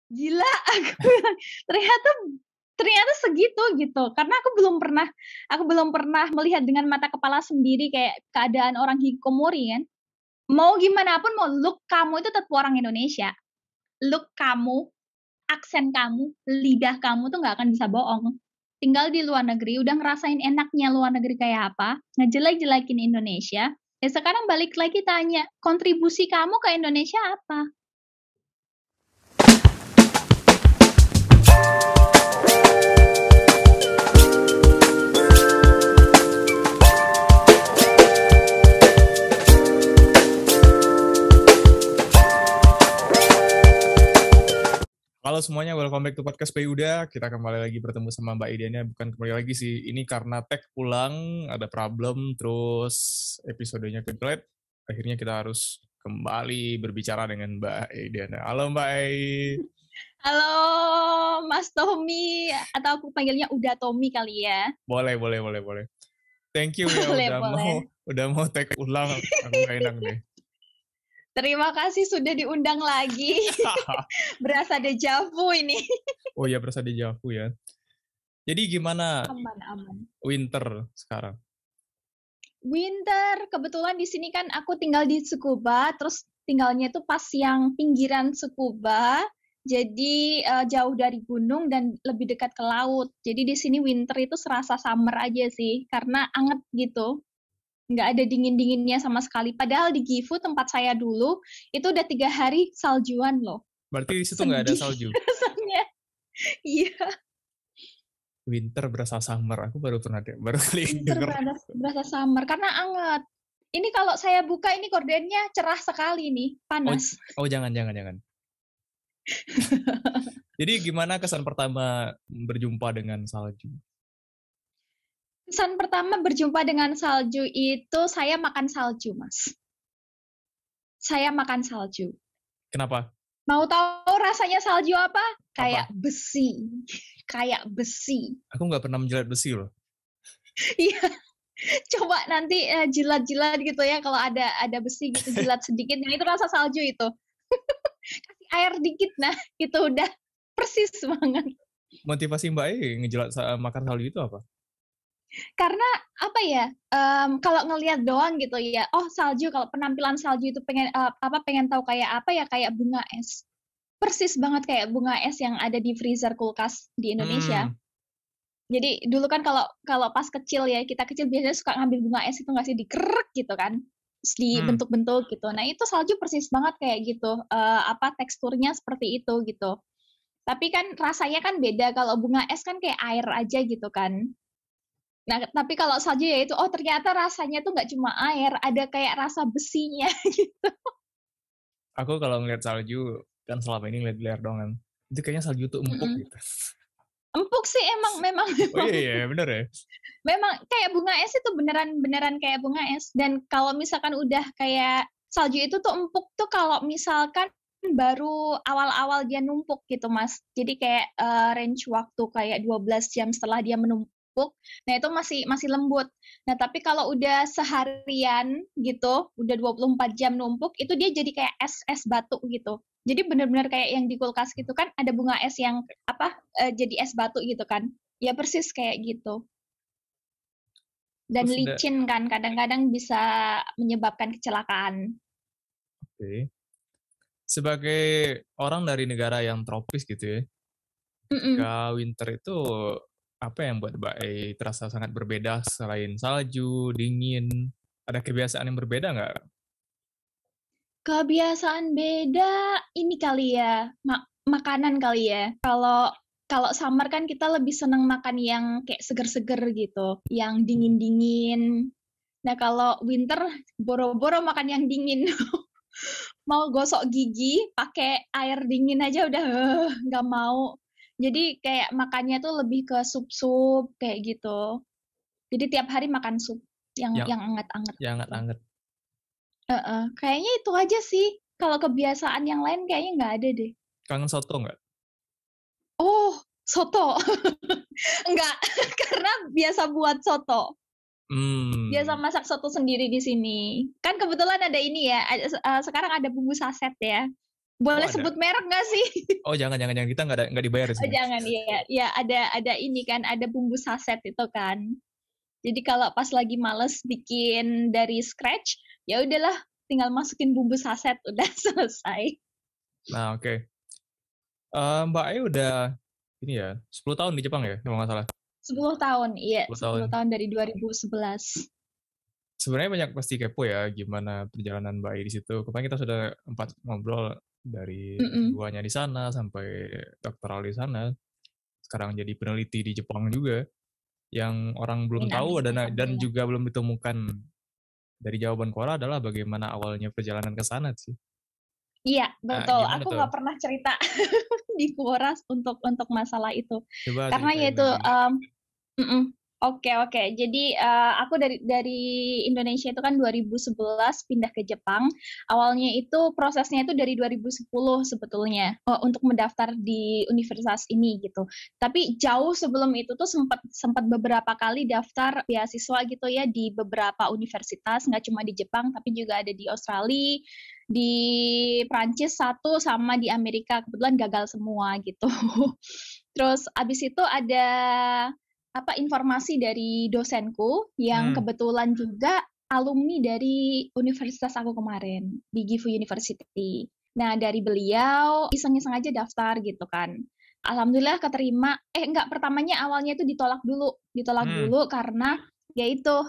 Gila, aku bilang, ternyata ternyata segitu gitu. Karena aku belum pernah melihat dengan mata kepala sendiri kayak keadaan orang hikikomori kan. Mau gimana pun, mau look kamu itu tetap orang Indonesia. Look kamu, aksen kamu, lidah kamu tuh nggak akan bisa bohong. Tinggal di luar negeri, udah ngerasain enaknya luar negeri kayak apa, ngejelek-jelekin Indonesia, ya sekarang balik lagi tanya, kontribusi kamu ke Indonesia apa? Halo semuanya, welcome back to podcast Payuda. Kita kembali lagi bertemu sama Mbak Idianya. Bukan kembali lagi sih, ini karena tag pulang, ada problem, terus episodenya kebelet. Akhirnya kita harus kembali berbicara dengan Mbak Idiana. Halo Mbak Ai. Halo Mas Tommy, atau aku panggilnya udah Tommy kali ya. Boleh. Thank you ya Boleh. udah mau tag ulang. Aku gak enak nih. Terima kasih sudah diundang lagi. Berasa dejavu ini. Oh ya, berasa dejavu ya. Jadi gimana Aman. winter sekarang? Winter, kebetulan di sini kan aku tinggal di Tsukuba, terus tinggalnya itu pas yang pinggiran Tsukuba, jadi jauh dari gunung dan lebih dekat ke laut. Jadi di sini winter itu serasa summer aja sih, karena anget gitu. Nggak ada dingin-dinginnya sama sekali. Padahal di Gifu tempat saya dulu, itu udah 3 hari saljuan loh. Berarti di situ nggak ada Sedih salju? rasanya. Iya. Winter berasa summer. Aku baru kali Winter denger. berasa summer karena anget. Ini kalau saya buka ini gordennya cerah sekali nih, panas. Oh jangan. Jadi gimana kesan pertama berjumpa dengan salju? Kesan pertama berjumpa dengan salju itu saya makan salju, Mas. Saya makan salju. Kenapa? Mau tahu rasanya salju apa? Kayak Apa? besi. Kayak besi. Aku nggak pernah menjilat besi loh. Iya. Coba nanti jilat-jilat gitu ya kalau ada besi gitu, jilat sedikit. Nah, itu rasa salju itu. Kasih air dikit, nah itu udah persis banget. Motivasi Mbak E ngejilat makan salju itu apa? Karena apa ya, kalau ngelihat doang gitu ya, oh salju, kalau penampilan salju itu pengen tahu kayak apa ya, kayak bunga es. Persis banget kayak bunga es yang ada di freezer kulkas di Indonesia. Jadi dulu kan kalau pas kecil ya, kita kecil biasanya suka ngambil bunga es itu nggak sih, dikerek gitu kan, terus dibentuk-bentuk gitu. Nah itu salju persis banget kayak gitu, teksturnya seperti itu gitu. Tapi kan rasanya kan beda, kalau bunga es kan kayak air aja gitu kan. Nah, tapi kalau salju ya itu, oh ternyata rasanya tuh nggak cuma air, ada kayak rasa besinya gitu. Aku kalau ngeliat salju, kan selama ini ngeliat di layar doang kan. Itu kayaknya salju tuh empuk gitu. Empuk sih memang Oh iya, bener ya? memang kayak bunga es itu beneran kayak bunga es. Dan kalau misalkan udah kayak salju itu tuh empuk tuh kalau misalkan baru awal-awal dia numpuk gitu, Mas. Jadi kayak range waktu kayak 12 jam setelah dia menumpuk. Nah, itu masih lembut. Nah, tapi kalau udah seharian gitu, udah 24 jam numpuk, itu dia jadi kayak es batu gitu. Jadi benar-benar kayak yang di kulkas gitu kan, ada bunga es yang jadi es batu gitu kan. Ya persis kayak gitu. Dan Terus licin kan, kadang-kadang bisa menyebabkan kecelakaan. Oke. Sebagai orang dari negara yang tropis gitu ya, ketika winter itu apa yang buat Mbak E terasa sangat berbeda selain salju, dingin? Ada kebiasaan yang berbeda nggak? Kebiasaan beda ini kali ya, makanan kali ya. Kalau summer kan kita lebih seneng makan yang kayak seger-seger gitu, yang dingin-dingin. Nah, kalau winter boro-boro makan yang dingin. Mau gosok gigi pakai air dingin aja udah nggak mau. Jadi kayak makannya tuh lebih ke sup-sup kayak gitu. Jadi tiap hari makan sup yang Yang anget-anget yang gitu. anget-anget. Kayaknya itu aja sih. Kalau kebiasaan yang lain kayaknya nggak ada deh. Kangen soto nggak? Oh, soto. Enggak, karena biasa buat soto. Biasa masak soto sendiri di sini. Kan kebetulan ada ini ya, sekarang ada bumbu saset ya. Boleh ada. sebut merek nggak sih? Oh jangan kita nggak dibayar di Oh sini. jangan, ya ada ini kan, ada bumbu saset itu kan. Jadi kalau pas lagi males bikin dari scratch, ya udahlah tinggal masukin bumbu saset udah selesai. Nah oke. Mbak Ayu udah ini ya 10 tahun di Jepang ya kalau nggak salah. 10 tahun, iya 10 tahun. 10 tahun dari 2011. Sebenarnya banyak pasti kepo ya gimana perjalanan Mbak Ayu di situ. Kemarin kita sudah sempat ngobrol dari Mm-mm. S2-nya di sana sampai doktoral di sana. Sekarang jadi peneliti di Jepang juga. Yang orang belum Amin, tahu amin. dan Alhamdulillah. juga belum ditemukan dari jawaban Quora adalah bagaimana awalnya perjalanan ke sana sih. Iya, Nah, betul. gimana Aku tuh? nggak pernah cerita di Quora untuk masalah itu. Coba Karena ceritain yaitu lagi. Oke. Jadi aku dari Indonesia itu kan 2011 pindah ke Jepang. Awalnya itu prosesnya itu dari 2010 sebetulnya untuk mendaftar di universitas ini gitu. Tapi jauh sebelum itu tuh sempat beberapa kali daftar beasiswa gitu ya di beberapa universitas, nggak cuma di Jepang tapi juga ada di Australia, di Prancis satu sama di Amerika. Kebetulan gagal semua gitu. Terus abis itu ada informasi dari dosenku yang Hmm, kebetulan juga alumni dari universitas aku kemarin di Gifu University. Nah, dari beliau iseng-iseng aja daftar gitu kan. Alhamdulillah keterima. Pertamanya awalnya itu ditolak hmm, dulu karena yaitu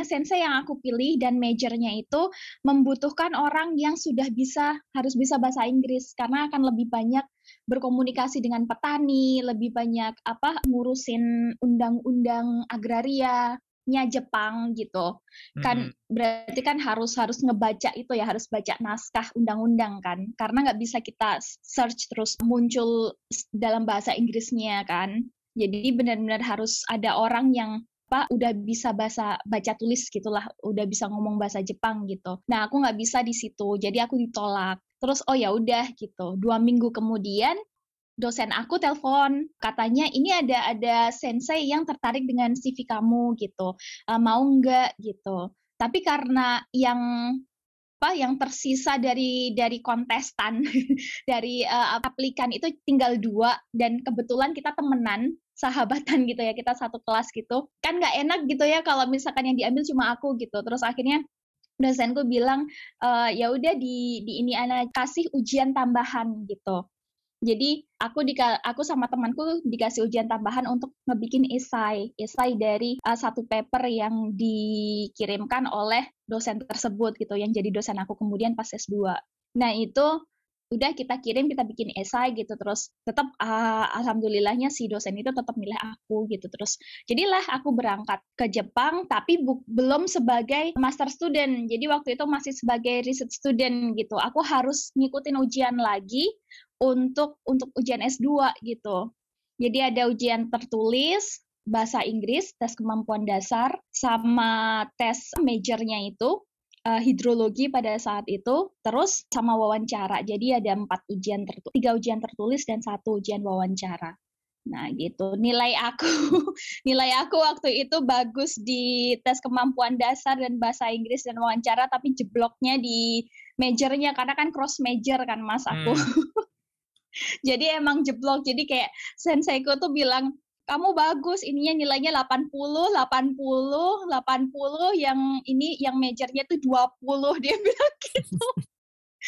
sensei yang aku pilih dan majornya itu membutuhkan orang yang harus bisa bahasa Inggris karena akan lebih banyak berkomunikasi dengan petani, lebih banyak ngurusin undang-undang agrarianya Jepang gitu. Kan hmm. berarti kan harus ngebaca itu ya, harus baca naskah undang-undang kan. Karena nggak bisa kita search terus muncul dalam bahasa Inggrisnya kan. Jadi benar-benar harus ada orang yang udah bisa baca tulis gitulah, udah bisa ngomong bahasa Jepang gitu. Nah, aku nggak bisa di situ, jadi aku ditolak. Terus oh ya udah gitu. 2 minggu kemudian dosen aku telepon, katanya ini ada sensei yang tertarik dengan CV kamu gitu, mau nggak gitu. Tapi karena yang tersisa dari kontestan dari aplikan itu tinggal 2 dan kebetulan kita temenan sahabatan gitu ya, kita satu kelas gitu kan, nggak enak gitu ya kalau misalkan yang diambil cuma aku gitu. Terus akhirnya dosenku bilang ya udah di ini Ana kasih ujian tambahan gitu. Jadi aku sama temanku dikasih ujian tambahan untuk ngebikin esai dari satu paper yang dikirimkan oleh dosen tersebut gitu, yang jadi dosen aku kemudian pas S2. Nah itu udah kita kirim, kita bikin esai gitu, terus tetap alhamdulillahnya si dosen itu tetap milih aku gitu. Terus jadilah aku berangkat ke Jepang tapi belum sebagai master student, jadi waktu itu masih sebagai research student gitu. Aku harus ngikutin ujian lagi untuk ujian S2 gitu. Jadi ada ujian tertulis bahasa Inggris, tes kemampuan dasar, sama tes majornya itu hidrologi pada saat itu, terus sama wawancara. Jadi ada 3 ujian tertulis dan 1 ujian wawancara. Nah gitu, nilai aku waktu itu bagus di tes kemampuan dasar dan bahasa Inggris dan wawancara, tapi jebloknya di majornya karena kan cross major kan mas aku. Jadi emang jeblok. Jadi kayak senseiku tuh bilang, kamu bagus, ininya nilainya 80, 80, 80, yang majornya tuh 20, dia bilang gitu.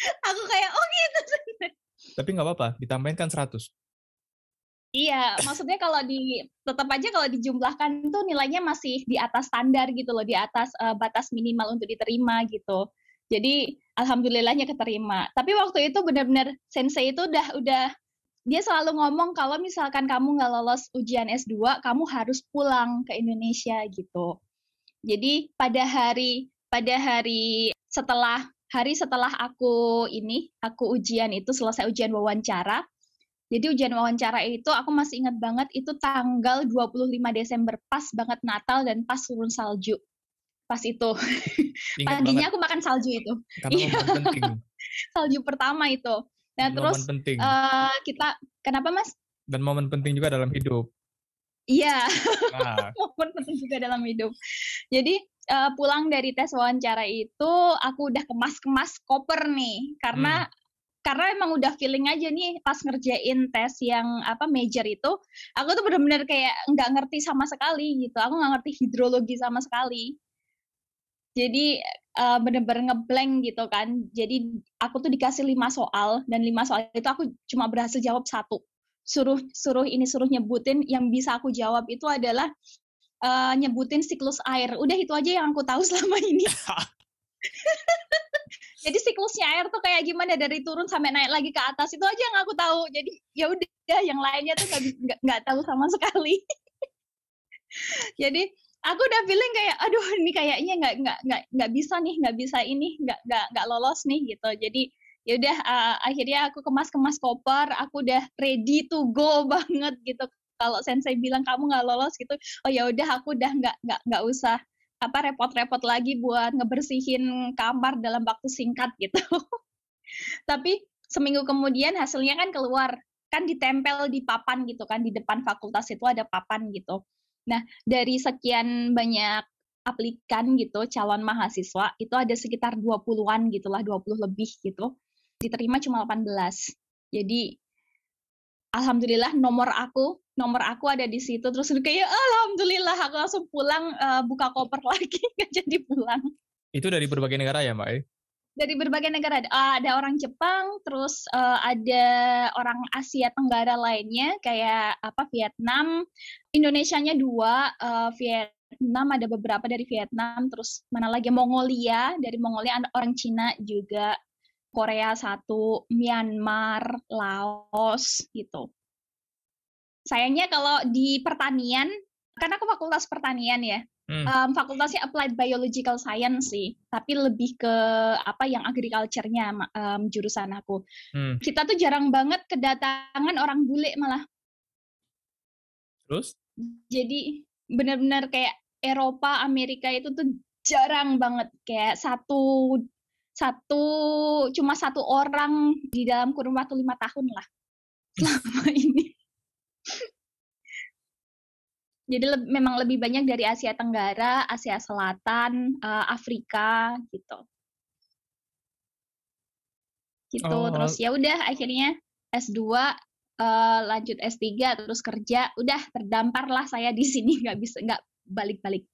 Aku kayak, oh gitu. Tapi nggak apa-apa, ditambahin kan 100. Iya, maksudnya tetap aja kalau dijumlahkan tuh nilainya masih di atas standar gitu loh, di atas batas minimal untuk diterima gitu. Jadi alhamdulillahnya keterima. Tapi waktu itu benar-benar sensei itu udah dia selalu ngomong kalau misalkan kamu nggak lolos ujian S2, kamu harus pulang ke Indonesia gitu. Jadi pada hari setelah aku ujian itu selesai ujian wawancara. Jadi ujian wawancara itu aku masih ingat banget, itu tanggal 25 Desember, pas banget Natal dan pas turun salju. Pas itu. Ingat banget Paginya aku makan salju itu. karena Iya, momen penting. salju pertama itu. Nah, Dan momen terus penting. kenapa Mas? Dan momen penting juga dalam hidup. Iya, Nah, momen penting juga dalam hidup. Jadi pulang dari tes wawancara itu aku udah kemas-kemas koper nih, karena hmm, karena emang udah feeling aja nih pas ngerjain tes yang major itu, aku tuh bener-bener kayak nggak ngerti sama sekali gitu. Aku nggak ngerti hidrologi sama sekali. Jadi bener-bener ngeblank gitu kan. Jadi aku tuh dikasih 5 soal dan 5 soal itu aku cuma berhasil jawab 1. Suruh nyebutin, yang bisa aku jawab itu adalah nyebutin siklus air. Udah itu aja yang aku tahu selama ini. Jadi siklusnya air tuh kayak gimana dari turun sampai naik lagi ke atas, itu aja yang aku tahu. Jadi ya udah, yang lainnya tuh nggak tahu sama sekali. Jadi aku udah feeling kayak aduh ini kayaknya nggak bisa nih, nggak lolos nih gitu. Jadi ya udah akhirnya aku kemas koper, aku udah ready to go banget gitu. Kalau sensei bilang kamu nggak lolos gitu, oh ya udah aku udah nggak usah repot-repot lagi buat ngebersihin kamar dalam waktu singkat gitu. Tapi seminggu kemudian hasilnya kan keluar, kan ditempel di papan gitu kan, di depan fakultas itu ada papan gitu. Nah, dari sekian banyak aplikan gitu, calon mahasiswa, itu ada sekitar 20-an gitulah, 20 lebih gitu. Diterima cuma 18. Jadi alhamdulillah nomor aku ada di situ, terus kayak alhamdulillah aku langsung pulang, buka koper lagi, nggak jadi pulang. Itu dari berbagai negara ya Mbak? Dari berbagai negara, ada orang Jepang, terus ada orang Asia Tenggara lainnya kayak Vietnam, Indonesianya 2, Vietnam ada beberapa dari Vietnam, terus mana lagi Mongolia, dari Mongolia ada orang Cina juga, Korea 1, Myanmar, Laos gitu. Sayangnya kalau di pertanian, karena aku fakultas pertanian ya, fakultasnya Applied Biological Science sih, tapi lebih ke yang agriculture-nya jurusan aku. Kita tuh jarang banget kedatangan orang bule malah. Terus? Jadi benar-benar kayak Eropa, Amerika itu tuh jarang banget, kayak cuma satu orang di dalam kurun waktu 5 tahun lah selama ini. Jadi memang lebih banyak dari Asia Tenggara, Asia Selatan, Afrika gitu. Terus ya udah akhirnya S2, lanjut S3, terus kerja, udah terdampar lah saya di sini, nggak balik-balik.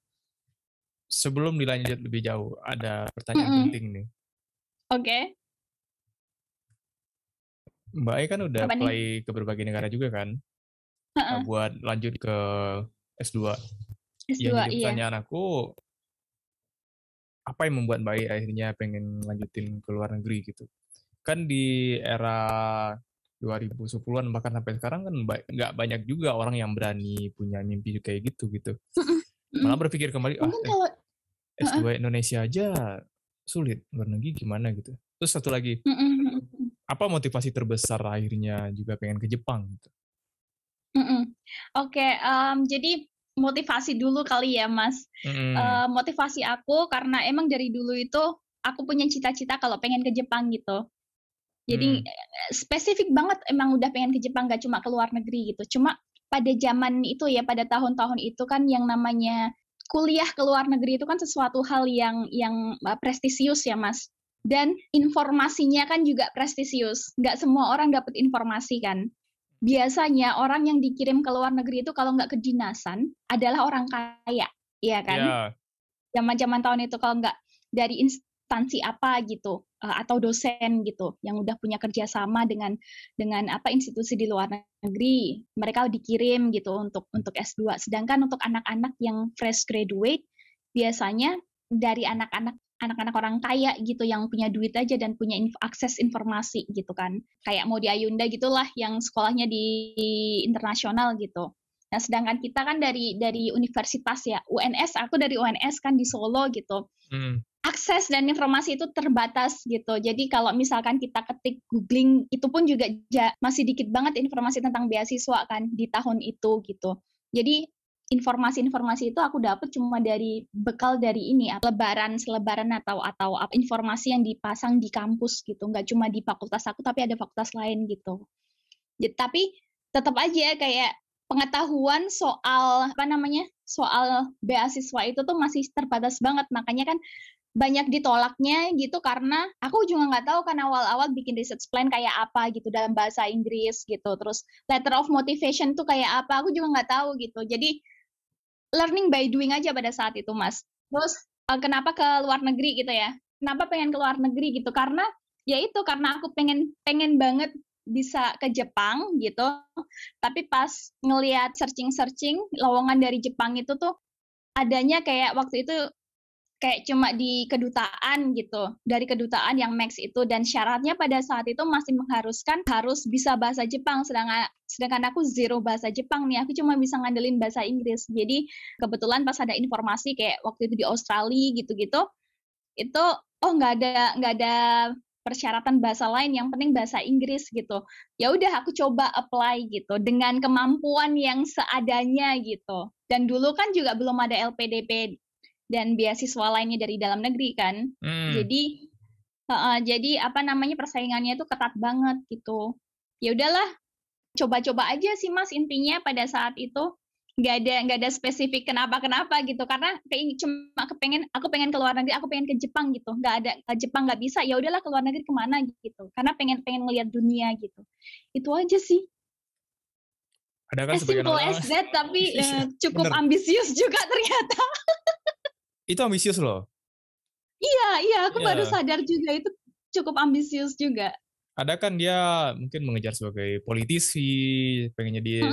Sebelum dilanjut lebih jauh, ada pertanyaan penting nih. Oke. Mbak E kan udah apply ke berbagai negara juga kan? Buat lanjut ke S2. Yang jadi pertanyaan aku, apa yang membuat Mbak E akhirnya pengen lanjutin ke luar negeri gitu? Kan di era 2010-an bahkan sampai sekarang kan nggak banyak juga orang yang berani punya mimpi kayak gitu. Malah berpikir kembali, S2 Indonesia aja sulit, luar negeri gimana gitu. Terus satu lagi, apa motivasi terbesar akhirnya juga pengen ke Jepang gitu? Oke, jadi motivasi dulu kali ya Mas. Motivasi aku karena emang dari dulu itu aku punya cita-cita kalau pengen ke Jepang gitu. Jadi spesifik banget emang udah pengen ke Jepang, gak cuma ke luar negeri gitu. Cuma pada zaman itu ya, pada tahun-tahun itu kan yang namanya kuliah ke luar negeri itu kan sesuatu hal yang prestisius ya Mas. Dan informasinya kan juga prestisius. Nggak semua orang dapat informasi kan. Biasanya orang yang dikirim ke luar negeri itu kalau nggak kedinasan adalah orang kaya, iya kan? Zaman-zaman tahun itu kalau nggak dari instansi apa gitu, atau dosen gitu, yang udah punya kerjasama dengan institusi di luar negeri, mereka dikirim gitu untuk S2. Sedangkan untuk anak-anak yang fresh graduate, biasanya dari anak-anak orang kaya gitu yang punya duit aja dan punya akses informasi gitu kan. Kayak mau di Ayunda gitulah yang sekolahnya di internasional gitu. Nah, sedangkan kita kan dari universitas ya, UNS, aku dari UNS kan di Solo gitu. Akses dan informasi itu terbatas gitu. Jadi kalau misalkan kita ketik googling, itu pun juga masih dikit banget informasi tentang beasiswa kan di tahun itu gitu. Jadi informasi-informasi itu aku dapat cuma dari bekal dari ini, selebaran atau informasi yang dipasang di kampus gitu, nggak cuma di fakultas aku tapi ada fakultas lain gitu. Jadi, tapi tetap aja kayak pengetahuan soal soal beasiswa itu tuh masih terbatas banget. Makanya kan banyak ditolaknya gitu karena aku juga nggak tahu kan awal-awal bikin research plan kayak apa gitu dalam bahasa Inggris gitu. Terus letter of motivation tuh kayak apa, aku juga nggak tahu gitu. Jadi learning by doing aja pada saat itu, Mas. Terus kenapa ke luar negeri gitu ya? Kenapa pengen ke luar negeri gitu? Karena ya itu karena aku pengen banget bisa ke Jepang gitu. Tapi pas ngelihat searching lowongan dari Jepang itu tuh adanya kayak waktu itu kayak cuma di kedutaan gitu, dari kedutaan yang max itu, dan syaratnya pada saat itu masih mengharuskan harus bisa bahasa Jepang, sedangkan aku zero bahasa Jepang nih, aku cuma bisa ngandelin bahasa Inggris. Jadi kebetulan pas ada informasi kayak waktu itu di Australia gitu-gitu, itu nggak ada persyaratan bahasa lain, yang penting bahasa Inggris gitu. Ya udah aku coba apply gitu dengan kemampuan yang seadanya gitu. Dan dulu kan juga belum ada LPDP dan beasiswa lainnya dari dalam negeri kan. Jadi apa namanya, persaingannya itu ketat banget gitu. Ya udahlah, coba-coba aja sih Mas, intinya pada saat itu nggak ada spesifik kenapa gitu, karena cuma aku pengen ke luar negeri, aku pengen ke Jepang gitu, nggak ada Jepang nggak bisa, ya udahlah ke luar negeri kemana gitu, karena pengen ngelihat dunia gitu, itu aja sih. Ada kan As simple as that, tapi cukup ambisius juga ternyata. Itu ambisius loh. Iya, aku baru sadar juga itu cukup ambisius juga. Ada kan dia mungkin mengejar sebagai politisi, pengennya dia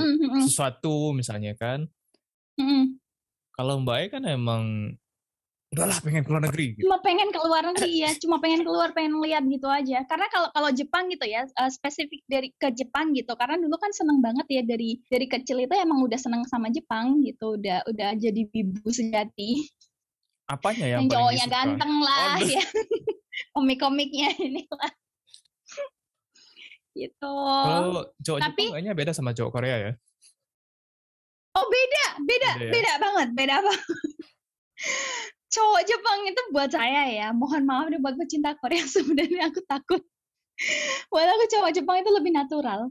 sesuatu misalnya kan. Kalau Mbak E kan emang udahlah pengen keluar negeri. Gitu. Cuma pengen keluar negeri ya, cuma pengen lihat gitu aja. Karena kalau Jepang gitu ya, spesifik dari ke Jepang gitu. Karena dulu kan seneng banget ya dari kecil itu emang udah seneng sama Jepang gitu, udah jadi wibu sejati. Apanya yang cowoknya ganteng lah ya, komik-komiknya inilah gitu. Kalau cowok Jepang kayaknya beda sama cowok Korea ya. Oh beda banget. Cowok Jepang itu buat saya ya, mohon maaf nih buat pecinta Korea, sebenarnya aku takut. Walau cowok Jepang itu lebih natural.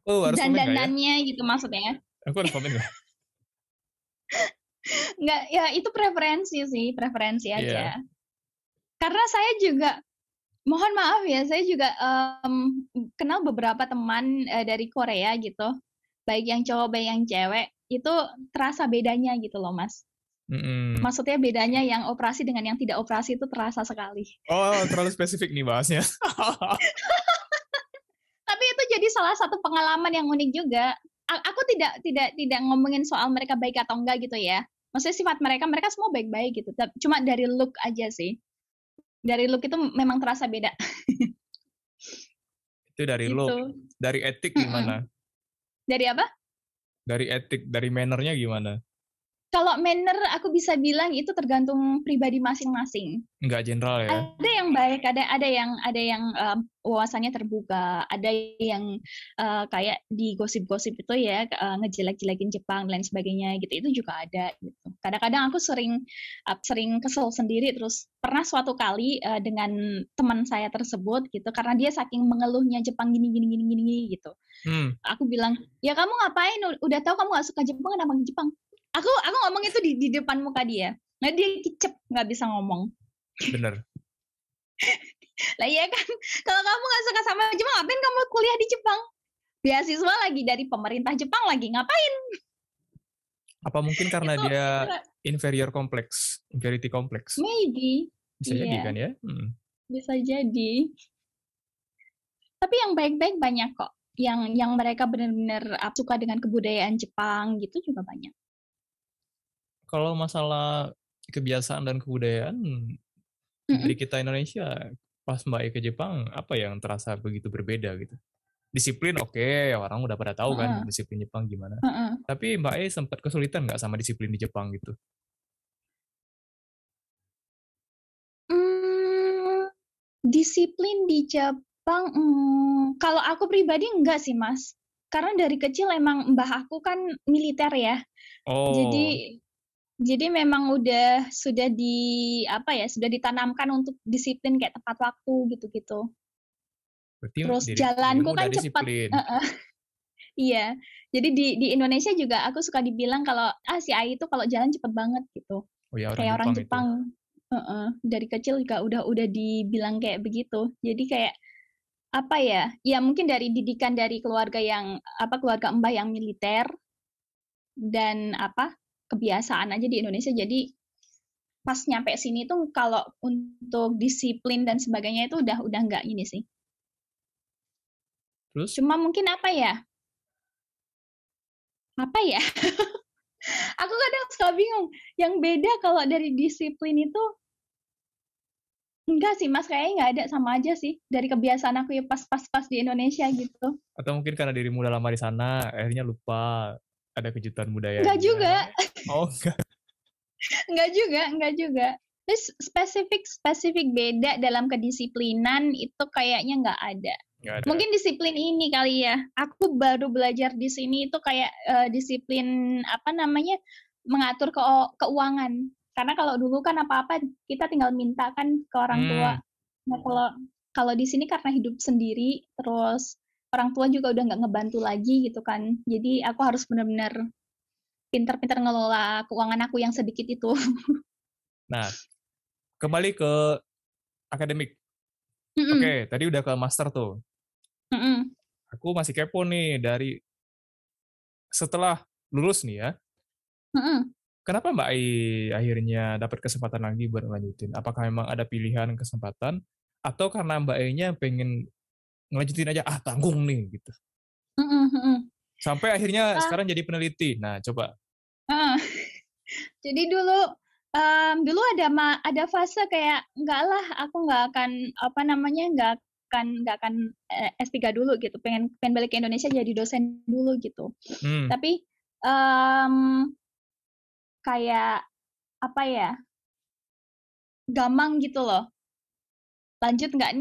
Aku harus komen nggak ya? Dandanannya gitu maksudnya. Aku harus komen nggak? Nggak, ya itu preferensi aja. Karena saya juga, mohon maaf ya, saya juga kenal beberapa teman dari Korea gitu, baik yang cowok baik yang cewek, itu terasa bedanya gitu loh Mas. Maksudnya bedanya yang operasi dengan yang tidak operasi itu terasa sekali. Oh, terlalu spesifik nih bahasnya. Tapi itu jadi salah satu pengalaman yang unik juga. Aku tidak ngomongin soal mereka baik atau enggak gitu ya. Maksudnya sifat mereka semua baik-baik gitu. Cuma dari look aja sih. Dari look itu memang terasa beda. Itu dari look. Dari etik gimana? Dari apa? Dari etik, dari manner-nya gimana? Kalau manner aku bisa bilang itu tergantung pribadi masing-masing. Enggak general ya? Ada yang baik, ada yang wawasannya terbuka, ada yang kayak di gosip-gosip itu ya ngejelek-jelekin Jepang dan lain sebagainya gitu. Itu juga ada gitu. Kadang-kadang aku sering kesel sendiri, terus pernah suatu kali dengan teman saya tersebut gitu, karena dia saking mengeluhnya Jepang gini gitu. Aku bilang, "Ya kamu ngapain? Udah tahu kamu gak suka Jepang, kenapa ke Jepang?" Aku ngomong itu di depan muka dia. Nah dia kicep, nggak bisa ngomong. Bener. Lah iya kan, kalau kamu nggak suka sama Jepang, ngapain kamu kuliah di Jepang? Beasiswa lagi dari pemerintah Jepang lagi, ngapain? Apa mungkin karena dia inferior kompleks, inferiority kompleks? Maybe. Bisa jadi kan ya? Bisa jadi. Tapi yang baik-baik banyak kok. Yang mereka benar-benar suka dengan kebudayaan Jepang gitu juga banyak. Kalau masalah kebiasaan dan kebudayaan dari kita Indonesia, pas Mbak E ke Jepang, apa yang terasa begitu berbeda gitu? Disiplin oke, orang udah pada tahu kan disiplin Jepang gimana. Tapi Mbak E sempat kesulitan nggak sama disiplin di Jepang gitu? Disiplin di Jepang, kalau aku pribadi enggak sih Mas. Karena dari kecil emang mbah aku kan militer ya. Jadi memang sudah ditanamkan untuk disiplin kayak tepat waktu gitu-gitu. Terus jalanku kan cepat. Iya. Jadi di Indonesia juga aku suka dibilang kalau si Ai itu kalau jalan cepet banget gitu. Oh ya, orang Kayak orang Jepang itu. Jepang. Heeh. Dari kecil juga udah dibilang kayak begitu. Jadi kayak apa ya? Ya mungkin dari didikan dari keluarga yang keluarga mbah yang militer dan kebiasaan aja di Indonesia. Jadi pas nyampe sini tuh kalau untuk disiplin dan sebagainya itu udah nggak ini sih. Terus? Cuma mungkin apa ya? Aku kadang suka bingung. Yang beda kalau dari disiplin itu enggak sih Mas, kayaknya nggak ada, sama aja sih dari kebiasaan aku ya pas di Indonesia gitu. Atau mungkin karena dirimu udah lama di sana, akhirnya lupa ada kejutan Enggak juga, budayanya. Oh, enggak. enggak juga. Terus spesifik beda dalam kedisiplinan itu kayaknya nggak ada. Enggak ada. Mungkin disiplin ini kali ya. Aku baru belajar di sini itu kayak disiplin mengatur keuangan. Karena kalau dulu kan apa-apa kita tinggal minta kan ke orang tua. Nah kalau di sini karena hidup sendiri, terus orang tua juga udah nggak ngebantu lagi gitu kan. Jadi aku harus benar-benar pinter-pinter ngelola keuangan aku yang sedikit itu. Nah, kembali ke akademik. Oke, tadi udah ke master tuh. Aku masih kepo nih dari setelah lulus nih ya. Kenapa Mbak Ai akhirnya dapat kesempatan lagi buat lanjutin? Apakah memang ada pilihan kesempatan atau karena Mbak Ai-nya pengen ngelanjutin aja tanggung nih gitu. Sampai akhirnya sekarang jadi peneliti. Nah, coba. Jadi dulu ada fase kayak enggak lah, aku nggak akan nggak akan S3 dulu gitu. Pengen balik ke Indonesia jadi dosen dulu gitu. Tapi kayak gamang gitu loh. Lanjut nggak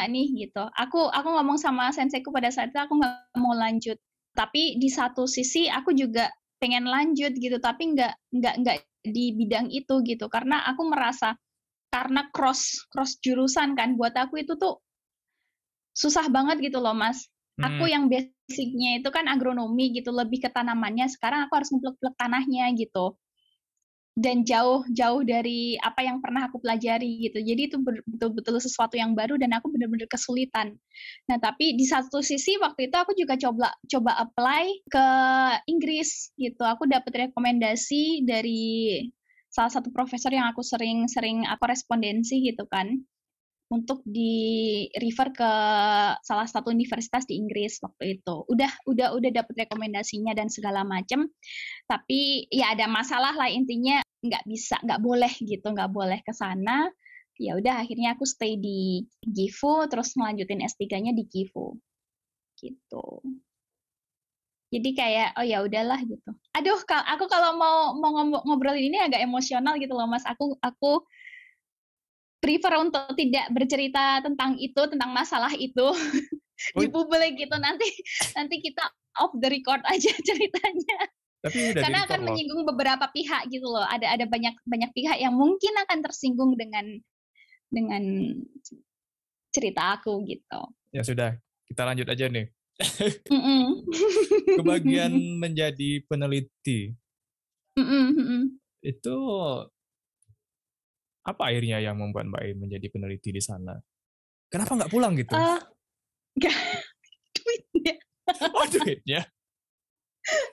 nih gitu. Aku ngomong sama senseiku pada saat itu aku nggak mau lanjut. Tapi di satu sisi aku juga pengen lanjut gitu, tapi nggak di bidang itu gitu. Karena aku merasa karena cross jurusan kan, buat aku itu tuh susah banget gitu loh Mas. Aku yang basicnya itu kan agronomi gitu, lebih ke tanamannya. Sekarang aku harus ngeplek-plek tanahnya gitu. Dan jauh dari apa yang pernah aku pelajari gitu. Jadi itu betul-betul sesuatu yang baru dan aku benar-benar kesulitan. Nah, tapi di satu sisi waktu itu aku juga coba apply ke Inggris gitu. Aku dapat rekomendasi dari salah satu profesor yang aku sering korespondensi gitu kan, untuk di refer ke salah satu universitas di Inggris waktu itu. Udah dapat rekomendasinya dan segala macam. Tapi ya ada masalah lah, intinya nggak boleh ke sana. Ya udah akhirnya aku stay di GIFU terus melanjutin S3-nya di GIFU. Gitu. Jadi kayak oh ya udahlah gitu. Aduh, aku kalau mau ngobrolin ini agak emosional gitu loh Mas. Aku prefer untuk tidak bercerita tentang masalah itu di publik gitu. Nanti kita off the record aja ceritanya. Tapi udah karena akan menyinggung beberapa pihak gitu loh. Ada banyak pihak yang mungkin akan tersinggung dengan cerita aku gitu. Ya sudah, kita lanjut aja nih. Kebagian menjadi peneliti. Itu apa akhirnya yang membuat Mbak Ai menjadi peneliti di sana? Kenapa nggak pulang gitu? Duitnya. Oh, duitnya.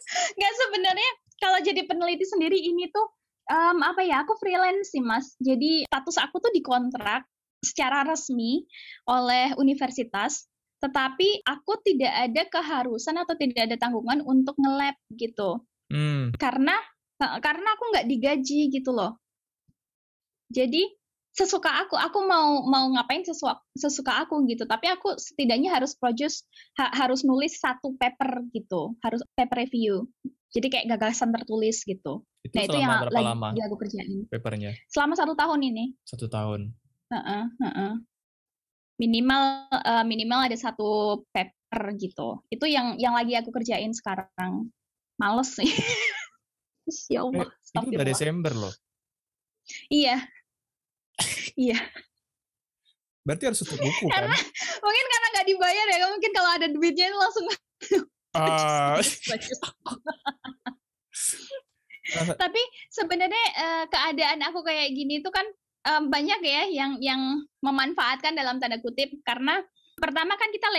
Nggak, sebenarnya kalau jadi peneliti sendiri ini tuh aku freelance sih Mas. Jadi status aku tuh dikontrak secara resmi oleh universitas, tetapi aku tidak ada keharusan atau tidak ada tanggungan untuk nge-lab gitu. Karena aku nggak digaji gitu loh. Jadi sesuka aku mau ngapain sesuka aku gitu. Tapi aku setidaknya harus harus nulis satu paper gitu, harus paper review. Jadi kayak gagasan tertulis gitu. Itu itu yang berapa lama lagi aku kerjain. Papernya? Selama 1 tahun ini. 1 tahun. Minimal ada 1 paper gitu. Itu yang lagi aku kerjain sekarang. Males sih. Ya Allah. Itu udah Desember loh. Iya. Iya. Berarti harus tutup buku kan? Mungkin karena nggak dibayar ya. Mungkin kalau ada duitnya itu langsung Bagus. Tapi sebenarnya keadaan aku kayak gini tuh kan banyak ya yang memanfaatkan dalam tanda kutip, karena pertama kan kita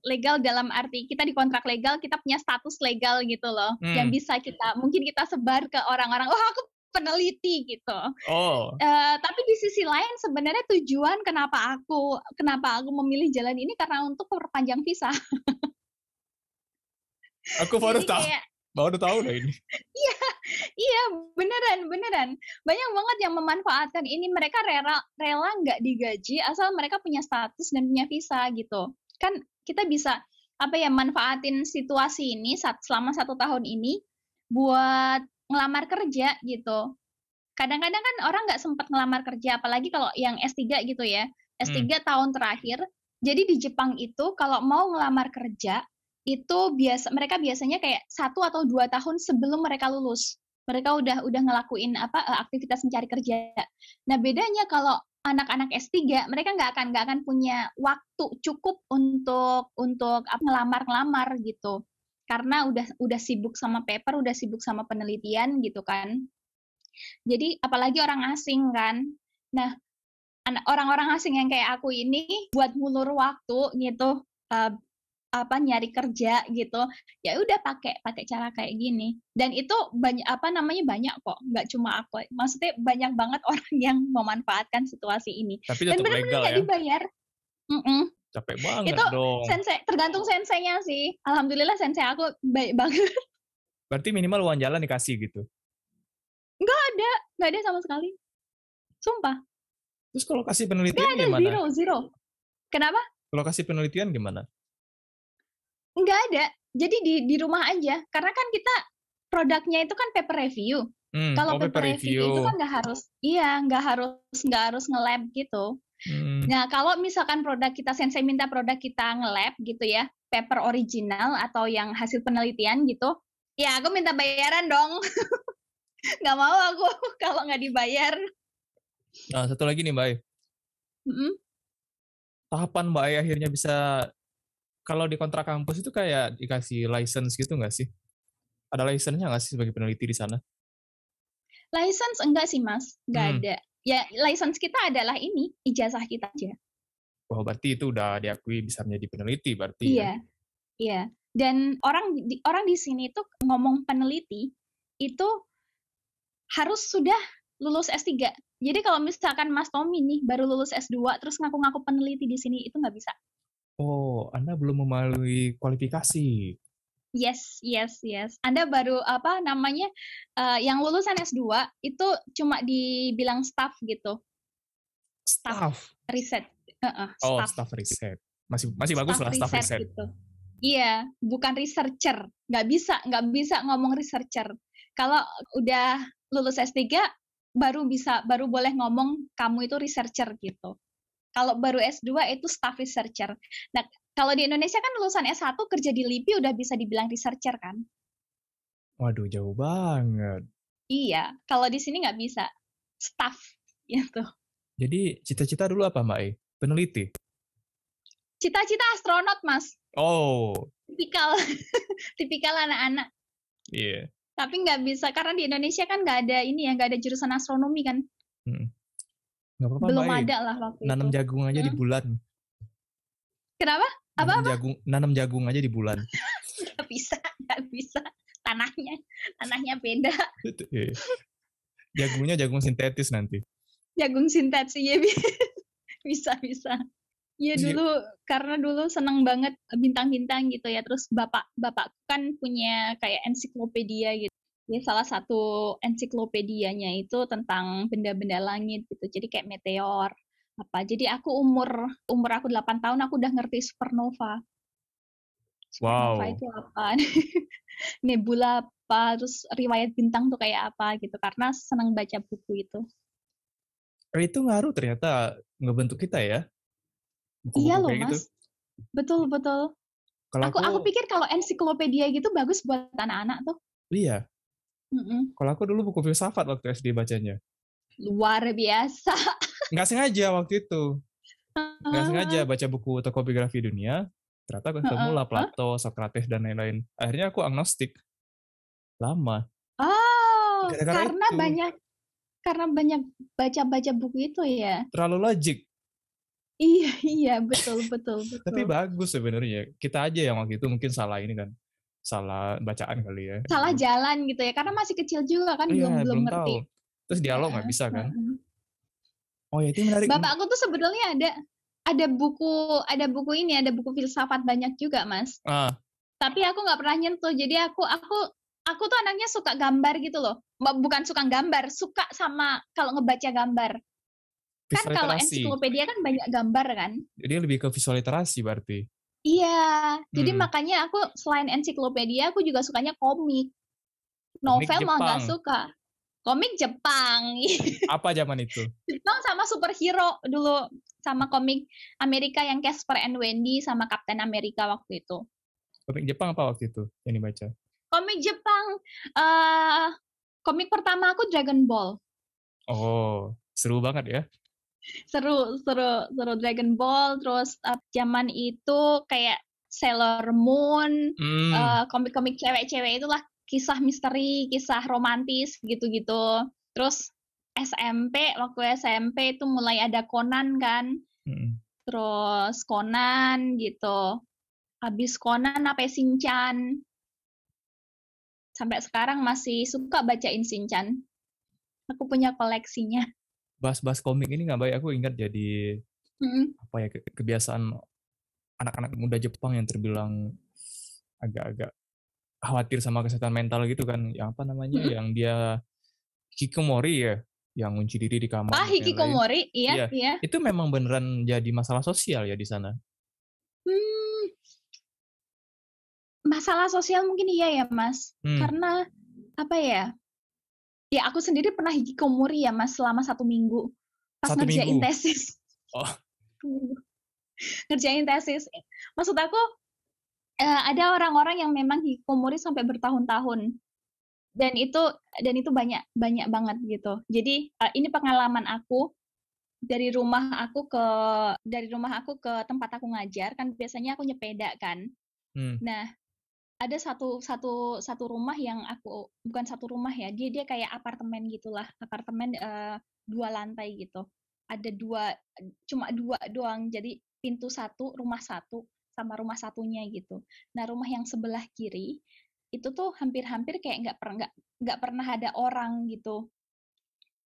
legal dalam arti kita dikontrak legal, kita punya status legal gitu loh, yang bisa mungkin kita sebar ke orang-orang, oh aku peneliti gitu. Tapi di sisi lain sebenarnya tujuan kenapa aku memilih jalan ini karena untuk perpanjang visa. Aku baru tahu loh ini. Iya, beneran. Banyak banget yang memanfaatkan ini. Mereka rela nggak digaji asal mereka punya status dan punya visa gitu. Kan kita bisa manfaatin situasi ini selama 1 tahun ini buat ngelamar kerja gitu. Kadang-kadang kan orang nggak sempat ngelamar kerja, apalagi kalau yang S3 gitu ya. S3 tahun terakhir. Jadi di Jepang itu kalau mau ngelamar kerja itu mereka biasanya kayak 1 atau 2 tahun sebelum mereka lulus. Mereka udah ngelakuin aktivitas mencari kerja. Nah, bedanya kalau anak-anak S3, mereka nggak akan punya waktu cukup untuk ngelamar gitu. Karena udah sibuk sama paper, udah sibuk sama penelitian gitu kan. Jadi apalagi orang asing kan. Nah, orang-orang asing yang kayak aku ini buat ngulur waktu gitu, nyari kerja gitu, ya udah pakai cara kayak gini. Dan itu banyak kok, nggak cuma aku, maksudnya banyak banget orang yang memanfaatkan situasi ini. Tapi tetap legal nggak dibayar. Capek banget itu dong. Tergantung senseinya sih. Alhamdulillah sensei aku baik banget. Berarti minimal uang jalan dikasih gitu? Nggak ada sama sekali, sumpah. Terus kalau kasih penelitian gimana? Zero. Kenapa? Kalau kasih penelitian gimana? Nggak ada. Jadi di rumah aja. Karena kan kita produknya itu kan paper review. Kalau paper review itu kan nggak harus nge-lab gitu. Nah, kalau misalkan sensei minta produk kita nge-lab gitu ya, paper original atau yang hasil penelitian gitu, ya aku minta bayaran dong. Nggak mau aku kalau nggak dibayar. Nah, satu lagi nih, Mbak. Tahapan Mbak akhirnya bisa, kalau di kontrak kampus itu kayak dikasih license gitu nggak sih? Ada license-nya nggak sih sebagai peneliti di sana? License enggak sih, Mas. Nggak ada. Ya, license kita adalah ini, ijazah kita aja. Wah, berarti itu udah diakui bisa menjadi peneliti berarti. Iya. Dan orang di sini tuh ngomong peneliti itu harus sudah lulus S3. Jadi kalau misalkan Mas Tommy nih baru lulus S2 terus ngaku-ngaku peneliti di sini itu nggak bisa. Oh, Anda belum melalui kualifikasi. Yes. Anda baru yang lulusan S2 itu cuma dibilang staff gitu. Staff riset. Staff riset. Masih bagus lah staff riset. Gitu. Iya, bukan researcher. Nggak bisa ngomong researcher. Kalau udah lulus S3 baru boleh ngomong kamu itu researcher gitu. Kalau baru S2 itu staff researcher. Nah, kalau di Indonesia kan lulusan S1 kerja di LIPI udah bisa dibilang researcher kan? Waduh, jauh banget. Iya, kalau di sini nggak bisa. Staff gitu. Jadi cita-cita dulu apa, Mbak E? Peneliti? Cita-cita astronot, Mas. Oh. Tipikal anak-anak. Iya. Tapi nggak bisa, karena di Indonesia kan nggak ada jurusan astronomi kan. Nggak apa-apa, belum ada lah waktu nanam itu. Jagung aja di bulan. Kenapa? Apa? Nanam jagung aja di bulan. Nggak bisa. Tanahnya beda. Jagungnya jagung sintetis nanti. Jagung sintetis ya bisa. Iya karena dulu seneng banget bintang-bintang gitu ya. Terus bapak kan punya kayak ensiklopedia gitu. Ya, salah satu ensiklopedianya itu tentang benda-benda langit gitu. Jadi kayak meteor apa. Jadi aku umur aku 8 tahun aku udah ngerti supernova. Supernova itu apa? Nebula apa? Terus riwayat bintang tuh kayak apa gitu. Karena senang baca buku itu. Itu ngaruh ternyata ngebentuk kita ya. Buku-buku iya loh, Mas. Gitu. Betul. Aku pikir kalau ensiklopedia gitu bagus buat anak-anak tuh. Iya. Kalau aku dulu buku filsafat waktu SD bacanya. Luar biasa. Nggak sengaja waktu itu. Nggak sengaja baca buku Tokografi Dunia. Ternyata ketemu Heeh. lah Plato, Socrates, dan lain-lain. Akhirnya aku agnostik. Lama. Oh, Gara-gara itu. karena banyak baca-baca buku itu ya. Terlalu logik. Iya, iya, betul, betul, Tapi betul. bagus sebenarnya. Kita aja yang waktu itu mungkin salah ini kan. Salah bacaan kali ya. Salah jalan gitu ya, karena masih kecil juga kan, Iya, belum belum belum tahu. ngerti. Terus dialog nggak Heeh, bisa kan? heeh. Oh ya, itu menarik. Bapakku tuh sebenarnya ada buku ini, ada buku filsafat banyak juga, Mas. Ah, Tapi aku nggak pernah nyentuh. Jadi aku tuh anaknya suka gambar gitu loh. Bukan suka gambar, suka sama kalau ngebaca gambar. Kan visual kalau literasi. ensiklopedia kan banyak gambar kan. Jadi lebih ke visual literasi berarti. Iya, jadi Hmm. makanya aku selain ensiklopedia, aku juga sukanya komik. Komik Novel mah nggak Jepang. suka. Komik Jepang. Apa zaman itu? Jepang sama superhero dulu. Sama komik Amerika yang Casper and Wendy sama Captain America waktu itu. Komik Jepang apa waktu itu yang dibaca? Komik Jepang, eh komik pertama aku Dragon Ball. Oh, seru banget ya. Seru, seru, seru Dragon Ball. Terus zaman itu kayak Sailor Moon, Hmm. komik-komik cewek-cewek itulah, kisah misteri, kisah romantis gitu-gitu. Terus waktu SMP itu mulai ada Conan kan. Hmm. Terus Conan gitu. Habis Conan apa Shinchan. Sampai sekarang masih suka bacain Shinchan. Aku punya koleksinya. Bahas-bahas komik ini nggak baik. Aku ingat jadi Mm-mm. apa ya kebiasaan anak-anak muda Jepang yang terbilang agak-agak khawatir sama kesehatan mental gitu kan. Yang apa namanya? Mm-mm. Yang dia hikikomori ya, yang kunci diri di kamar dan lain-lain. Hikikomori, iya, Iya, iya. itu memang beneran jadi masalah sosial ya di sana. Hmm, masalah sosial mungkin iya ya, Mas. Hmm. Karena apa ya? Ya aku sendiri pernah hikikomori ya, Mas, selama 1 minggu pas 1 minggu. ngerjain tesis. Oh, Ngerjain tesis. Maksud aku ada orang-orang yang memang hikikomori sampai bertahun-tahun. Dan itu banyak banyak banget gitu. Jadi ini pengalaman aku dari rumah aku ke tempat aku ngajar, kan biasanya aku nyepeda kan. hmm. Nah, ada satu rumah yang bukan satu rumah ya, dia kayak apartemen gitulah, apartemen 2 lantai gitu. Ada cuma 2 doang, jadi pintu 1, rumah 1, sama rumah satunya gitu. Nah, rumah yang sebelah kiri itu tuh hampir-hampir kayak nggak pernah ada orang gitu.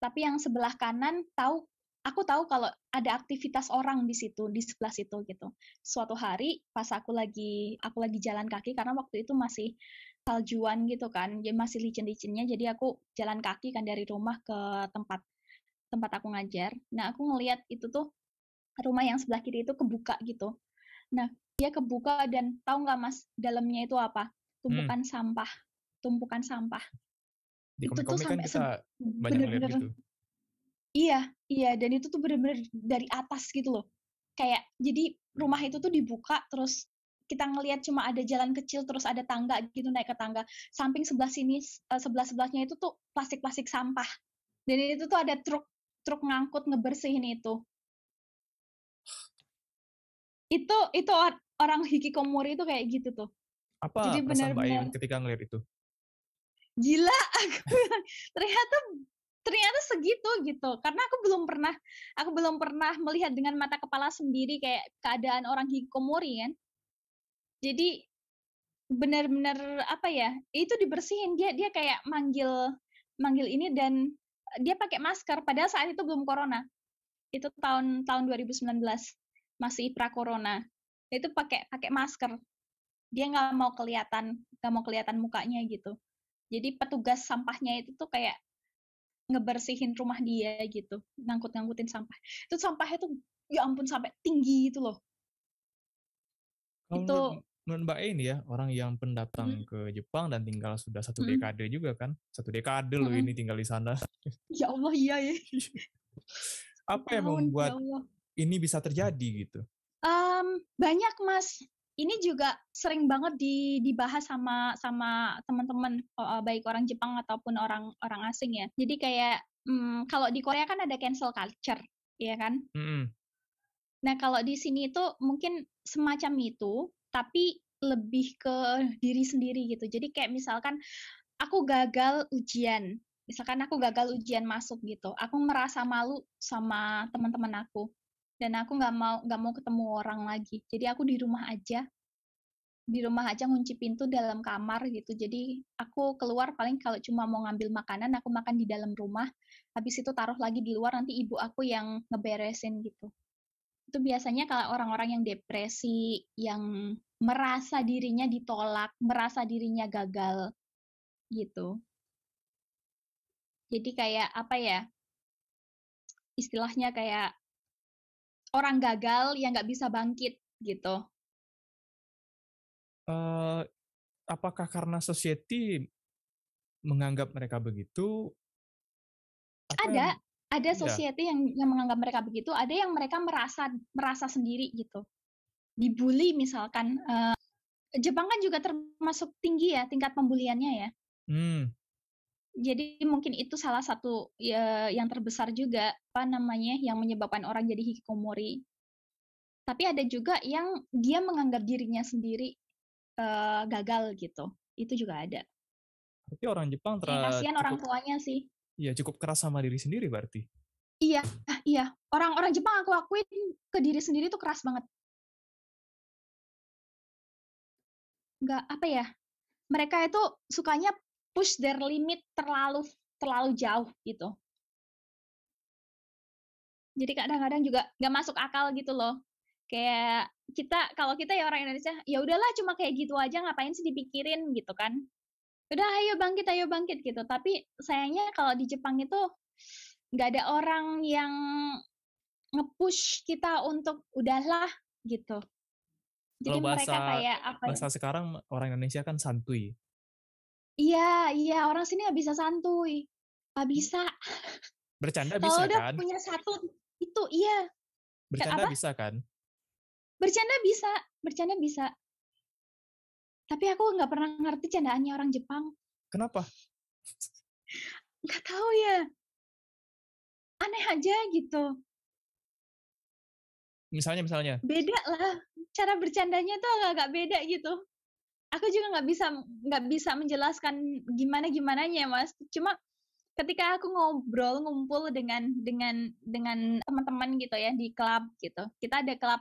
Tapi yang sebelah kanan aku tahu kalau ada aktivitas orang di situ, di sebelah situ gitu. Suatu hari pas aku lagi jalan kaki karena waktu itu masih saljuan gitu kan, jadi masih licin-licinnya, jadi aku jalan kaki kan dari rumah ke tempat aku ngajar. Nah, aku ngelihat itu tuh rumah yang sebelah kiri itu kebuka gitu. Nah, dia kebuka dan tahu nggak Mas, dalamnya itu apa? Hmm. Tumpukan sampah. Tumpukan sampah. Di Itu tuh komik-komik kan sampai kita banyak ngeliat bener-bener. gitu. Iya, iya, dan itu tuh bener-bener dari atas gitu loh. Kayak jadi rumah itu tuh dibuka terus kita ngelihat cuma ada jalan kecil terus ada tangga gitu, naik ke tangga. Samping sebelah sini sebelah-sebelahnya itu tuh plastik-plastik sampah. Dan itu tuh ada truk ngangkut ngebersihin itu. Itu orang hikikomori itu kayak gitu tuh. Apa Jadi perasaan Mbak Ayun benar-benar ketika ngeliat itu? gila, aku bilang, ternyata segitu gitu. Karena aku belum pernah melihat dengan mata kepala sendiri kayak keadaan orang hikikomori kan. Jadi benar-benar apa ya? Itu dibersihin, dia kayak manggil ini dan dia pakai masker padahal saat itu belum corona. Itu tahun 2019. Masih pra-corona. Itu pakai masker. Dia nggak mau kelihatan mukanya gitu. Jadi petugas sampahnya itu tuh kayak ngebersihin rumah dia gitu, ngangkut-ngangkutin sampah. Itu sampahnya tuh ya ampun sampai tinggi gitu loh. Kalau Itu menurut Mbak ini ya, orang yang pendatang mm, ke Jepang dan tinggal sudah 1 dekade mm, juga kan. 1 dekade loh mm. ini tinggal di sana. Ya Allah iya ya. Apa yang Tahun ya membuat Allah. ini bisa terjadi gitu? Banyak Mas. Ini juga sering banget dibahas sama teman-teman baik orang Jepang ataupun orang asing ya. Jadi kayak kalau di Korea kan ada cancel culture, ya kan? Mm-mm. Nah, kalau di sini itu mungkin semacam itu, tapi lebih ke diri sendiri gitu. Jadi kayak misalkan aku gagal ujian, misalkan aku gagal ujian masuk gitu, aku merasa malu sama teman-teman aku, dan aku nggak mau ketemu orang lagi. Jadi aku di rumah aja ngunci pintu dalam kamar gitu. Jadi aku keluar paling kalau cuma mau ngambil makanan, aku makan di dalam rumah. Habis itu taruh lagi di luar, nanti ibu aku yang ngeberesin gitu. Itu biasanya kalau orang-orang yang depresi, yang merasa dirinya ditolak, merasa dirinya gagal gitu. Jadi kayak apa ya? Istilahnya kayak orang gagal yang nggak bisa bangkit gitu. Eh, apakah karena society menganggap mereka begitu? Apa Ada yang ada ya? society yang menganggap mereka begitu, ada yang mereka merasa sendiri gitu. Dibully misalkan. Jepang kan juga termasuk tinggi ya tingkat pembuliannya ya. Hmm, Jadi mungkin itu salah satu ya, yang terbesar juga apa namanya yang menyebabkan orang jadi hikikomori. Tapi ada juga yang dia menganggap dirinya sendiri gagal gitu. Itu juga ada. berarti orang Jepang Kayak kasihan orang cukup tuanya sih. ya cukup keras sama diri sendiri berarti. Iya, iya. Orang-orang Jepang aku akuin ke diri sendiri tuh keras banget. Nggak apa ya? Mereka itu sukanya push their limit terlalu terlalu jauh gitu. Jadi kadang-kadang juga nggak masuk akal gitu loh. Kayak kalau kita ya orang Indonesia, ya udahlah cuma kayak gitu aja ngapain sih dipikirin gitu kan. Udah ayo bangkit gitu. Tapi sayangnya kalau di Jepang itu nggak ada orang yang nge-push kita untuk udahlah gitu. Jadi Kalau mereka bahasa kayak apa ya? bahasa sekarang orang Indonesia kan santuy. Iya, iya orang sini nggak bisa santuy. Nggak bisa. Bercanda Kalau bisa udah kan? punya satu itu iya. Kayak Bercanda apa? bisa kan? Bercanda bisa, bercanda bisa. Tapi aku nggak pernah ngerti candaannya orang Jepang. Kenapa? Nggak tahu ya, aneh aja gitu. Misalnya. Beda lah, cara bercandanya tuh agak-agak beda gitu. Aku juga nggak bisa menjelaskan gimana gimananya Mas. Cuma ketika aku ngobrol ngumpul dengan teman-teman gitu ya di klub gitu. Kita ada klub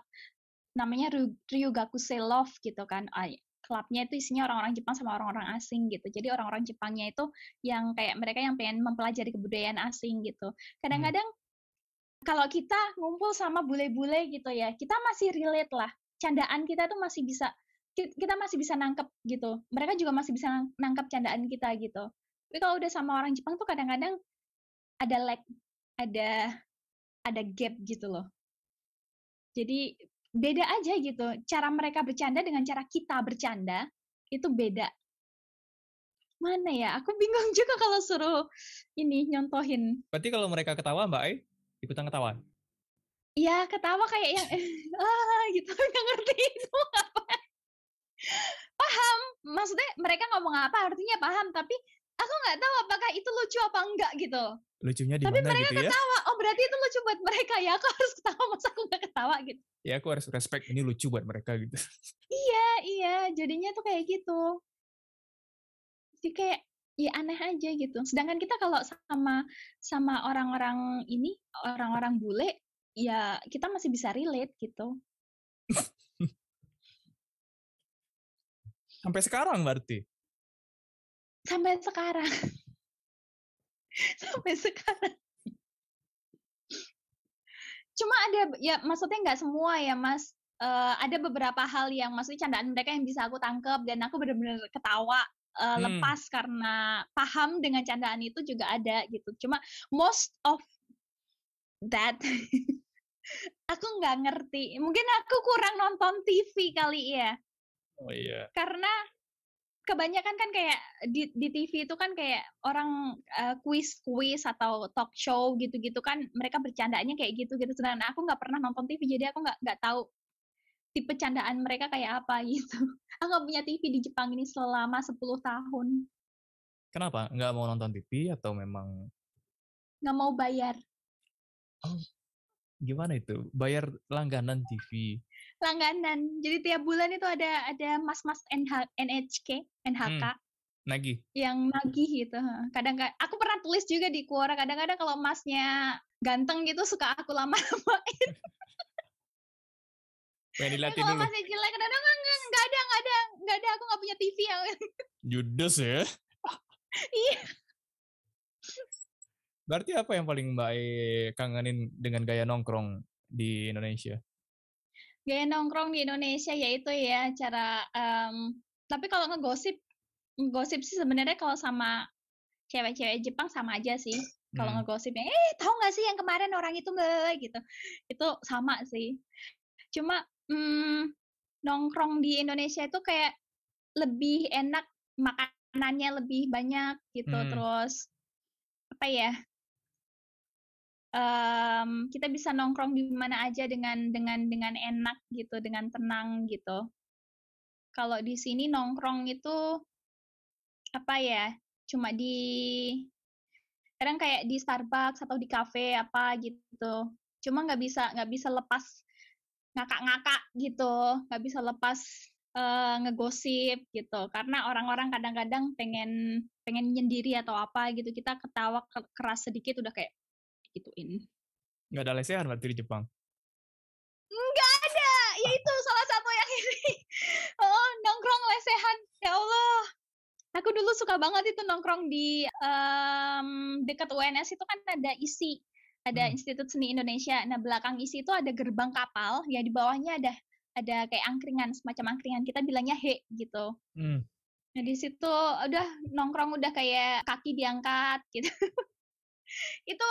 namanya Ryugakusei Love gitu kan. Klubnya itu isinya orang-orang Jepang sama orang-orang asing gitu. Jadi orang-orang Jepangnya itu yang kayak mereka yang pengen mempelajari kebudayaan asing gitu. Hmm. Kadang-kadang kalau kita ngumpul sama bule-bule gitu ya, kita masih relate lah. Candaan kita tuh masih bisa, kita masih bisa nangkep gitu. Mereka juga masih bisa nangkep candaan kita gitu. Tapi kalau udah sama orang Jepang tuh kadang-kadang ada lag, ada ada gap gitu loh. Jadi beda aja gitu. Cara mereka bercanda dengan cara kita bercanda itu beda. Mana ya? Aku bingung juga kalau suruh ini nyontohin. Berarti kalau mereka ketawa, Mbak Ai ikutan ketawa. Ya ketawa kayak yang gitu nggak ngerti itu apa. Paham, maksudnya mereka ngomong apa artinya paham, tapi aku nggak tahu apakah itu lucu apa enggak gitu. Lucunya di Tapi mana mereka gitu ya? ketawa, oh berarti itu lucu buat mereka ya, aku harus ketawa, masa aku nggak ketawa gitu. Ya aku harus respect ini lucu buat mereka gitu. Iya, iya, jadinya tuh kayak gitu. Jadi kayak ya aneh aja gitu. Sedangkan kita kalau sama sama orang-orang ini, orang-orang bule, ya kita masih bisa relate gitu. Sampai sekarang berarti. Sampai sekarang, sampai sekarang. Cuma ada ya maksudnya nggak semua ya Mas. Ada beberapa hal yang maksudnya candaan mereka yang bisa aku tangkep dan aku benar-benar ketawa lepas karena paham dengan candaan itu juga ada gitu. Cuma most of that aku nggak ngerti. Mungkin aku kurang nonton TV kali ya. Oh iya. Karena kebanyakan kan kayak di TV itu kan kayak orang kuis-kuis atau talk show gitu-gitu kan mereka bercandaannya kayak gitu-gitu. Sedangkan aku nggak pernah nonton TV jadi aku nggak tahu tipe candaan mereka kayak apa gitu. Aku nggak punya TV di Jepang ini selama 10 tahun. Kenapa? Nggak mau nonton TV atau memang Nggak mau bayar. oh, gimana itu? Bayar langganan TV. langganan. Jadi tiap bulan itu ada mas-mas NHK Nagih. yang nagih gitu. Kadang aku pernah tulis juga di Quora, kadang-kadang kalau masnya ganteng gitu suka aku lama-lamain. Pengen Ya diliatin kalau dulu. masnya jelek kadang-kadang nggak ada, aku nggak punya TV ya. Judes ya. Iya. Berarti apa yang paling Mbak E kangenin dengan gaya nongkrong di Indonesia? Gaya nongkrong di Indonesia yaitu ya cara tapi kalau ngegosip sih sebenarnya kalau sama cewek-cewek Jepang sama aja sih. Kalau ngegosipnya, tahu nggak sih yang kemarin orang itu gitu. Itu sama sih. Cuma nongkrong di Indonesia itu kayak lebih enak, makanannya lebih banyak gitu. Terus apa ya? Kita bisa nongkrong di mana aja dengan enak gitu, dengan tenang gitu. Kalau di sini nongkrong itu apa ya? Cuma kadang kayak di Starbucks atau di kafe apa gitu. Cuma nggak bisa lepas ngakak-ngakak gitu, nggak bisa lepas ngegosip gitu. Karena orang-orang kadang-kadang pengen nyendiri atau apa gitu. Kita ketawa keras sedikit udah kayak gituin. Nggak ada lesehan berarti di Jepang? Nggak ada, ya itu salah satu yang ini. Oh, nongkrong lesehan, ya Allah. Aku dulu suka banget itu nongkrong di dekat UNS itu kan ada ISI, ada Institut Seni Indonesia. Nah, belakang ISI itu ada gerbang kapal, ya di bawahnya ada kayak angkringan, semacam angkringan. Kita bilangnya he gitu. Nah, di situ udah nongkrong udah kayak kaki diangkat gitu. Itu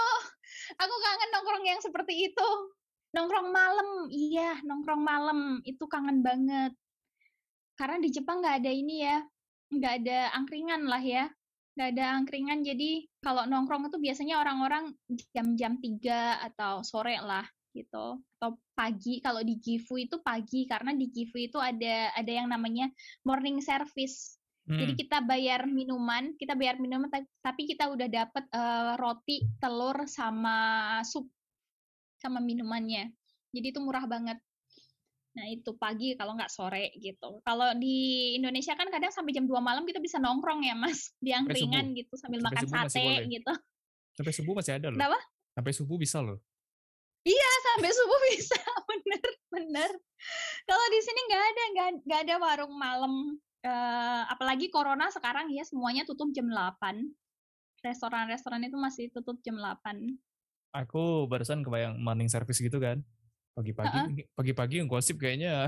aku kangen nongkrong yang seperti itu. Nongkrong malam, iya, nongkrong malam itu kangen banget. Karena di Jepang nggak ada ini ya, nggak ada angkringan lah ya. Nggak ada angkringan, jadi kalau nongkrong itu biasanya orang-orang jam-jam 3 atau sore lah gitu. Atau pagi, kalau di Gifu itu pagi, karena di Gifu itu ada yang namanya morning service. Jadi kita bayar minuman, tapi kita udah dapet roti, telur, sama sup, sama minumannya. Jadi itu murah banget. Nah itu pagi kalau nggak sore gitu. Kalau di Indonesia kan kadang sampai jam 2 malam kita bisa nongkrong ya Mas, di angkringan gitu sambil Sampai makan subuh masih sate boleh. gitu. Sampai subuh masih ada loh. Kenapa? Sampai subuh bisa loh. Iya sampai subuh bisa, bener. Kalau di sini nggak ada warung malam. Apalagi corona sekarang ya semuanya tutup jam 8. Restoran-restoran itu masih tutup jam 8. Aku barusan kebayang morning service gitu kan. Pagi-pagi ngosip kayaknya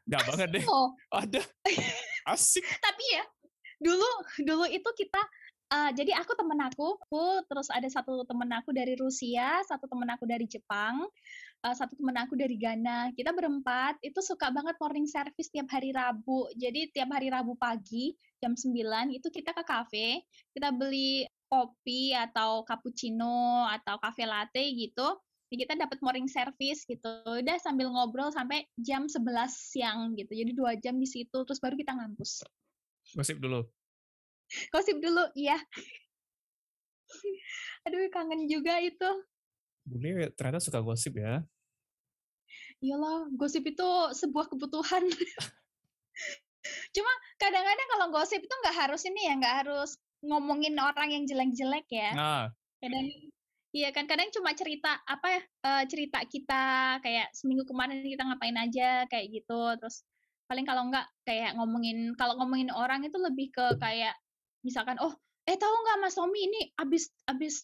nggak banget deh. Oh. Ada. Asik. Tapi ya, dulu itu kita jadi aku temen aku, terus ada satu temen aku dari Rusia, satu temen aku dari Jepang, satu temen aku dari Ghana. Kita berempat itu suka banget morning service tiap hari Rabu. Jadi tiap hari Rabu pagi jam 9 itu kita ke kafe, kita beli kopi atau cappuccino atau cafe latte gitu. Kita dapat morning service gitu. Udah sambil ngobrol sampai jam 11 siang gitu. Jadi 2 jam di situ terus baru kita ngampus. Gosip dulu. Iya. Aduh, kangen juga itu. Bune ternyata suka gosip ya. Iyalah, gosip itu sebuah kebutuhan. Cuma kadang-kadang kalau gosip itu nggak harus ngomongin orang yang jelek-jelek ya. Kadang iya kan, kadang cuma cerita cerita kita kayak seminggu kemarin kita ngapain aja kayak gitu. Terus paling kalau nggak kayak ngomongin orang itu lebih ke kayak misalkan tahu nggak Mas Tommy ini abis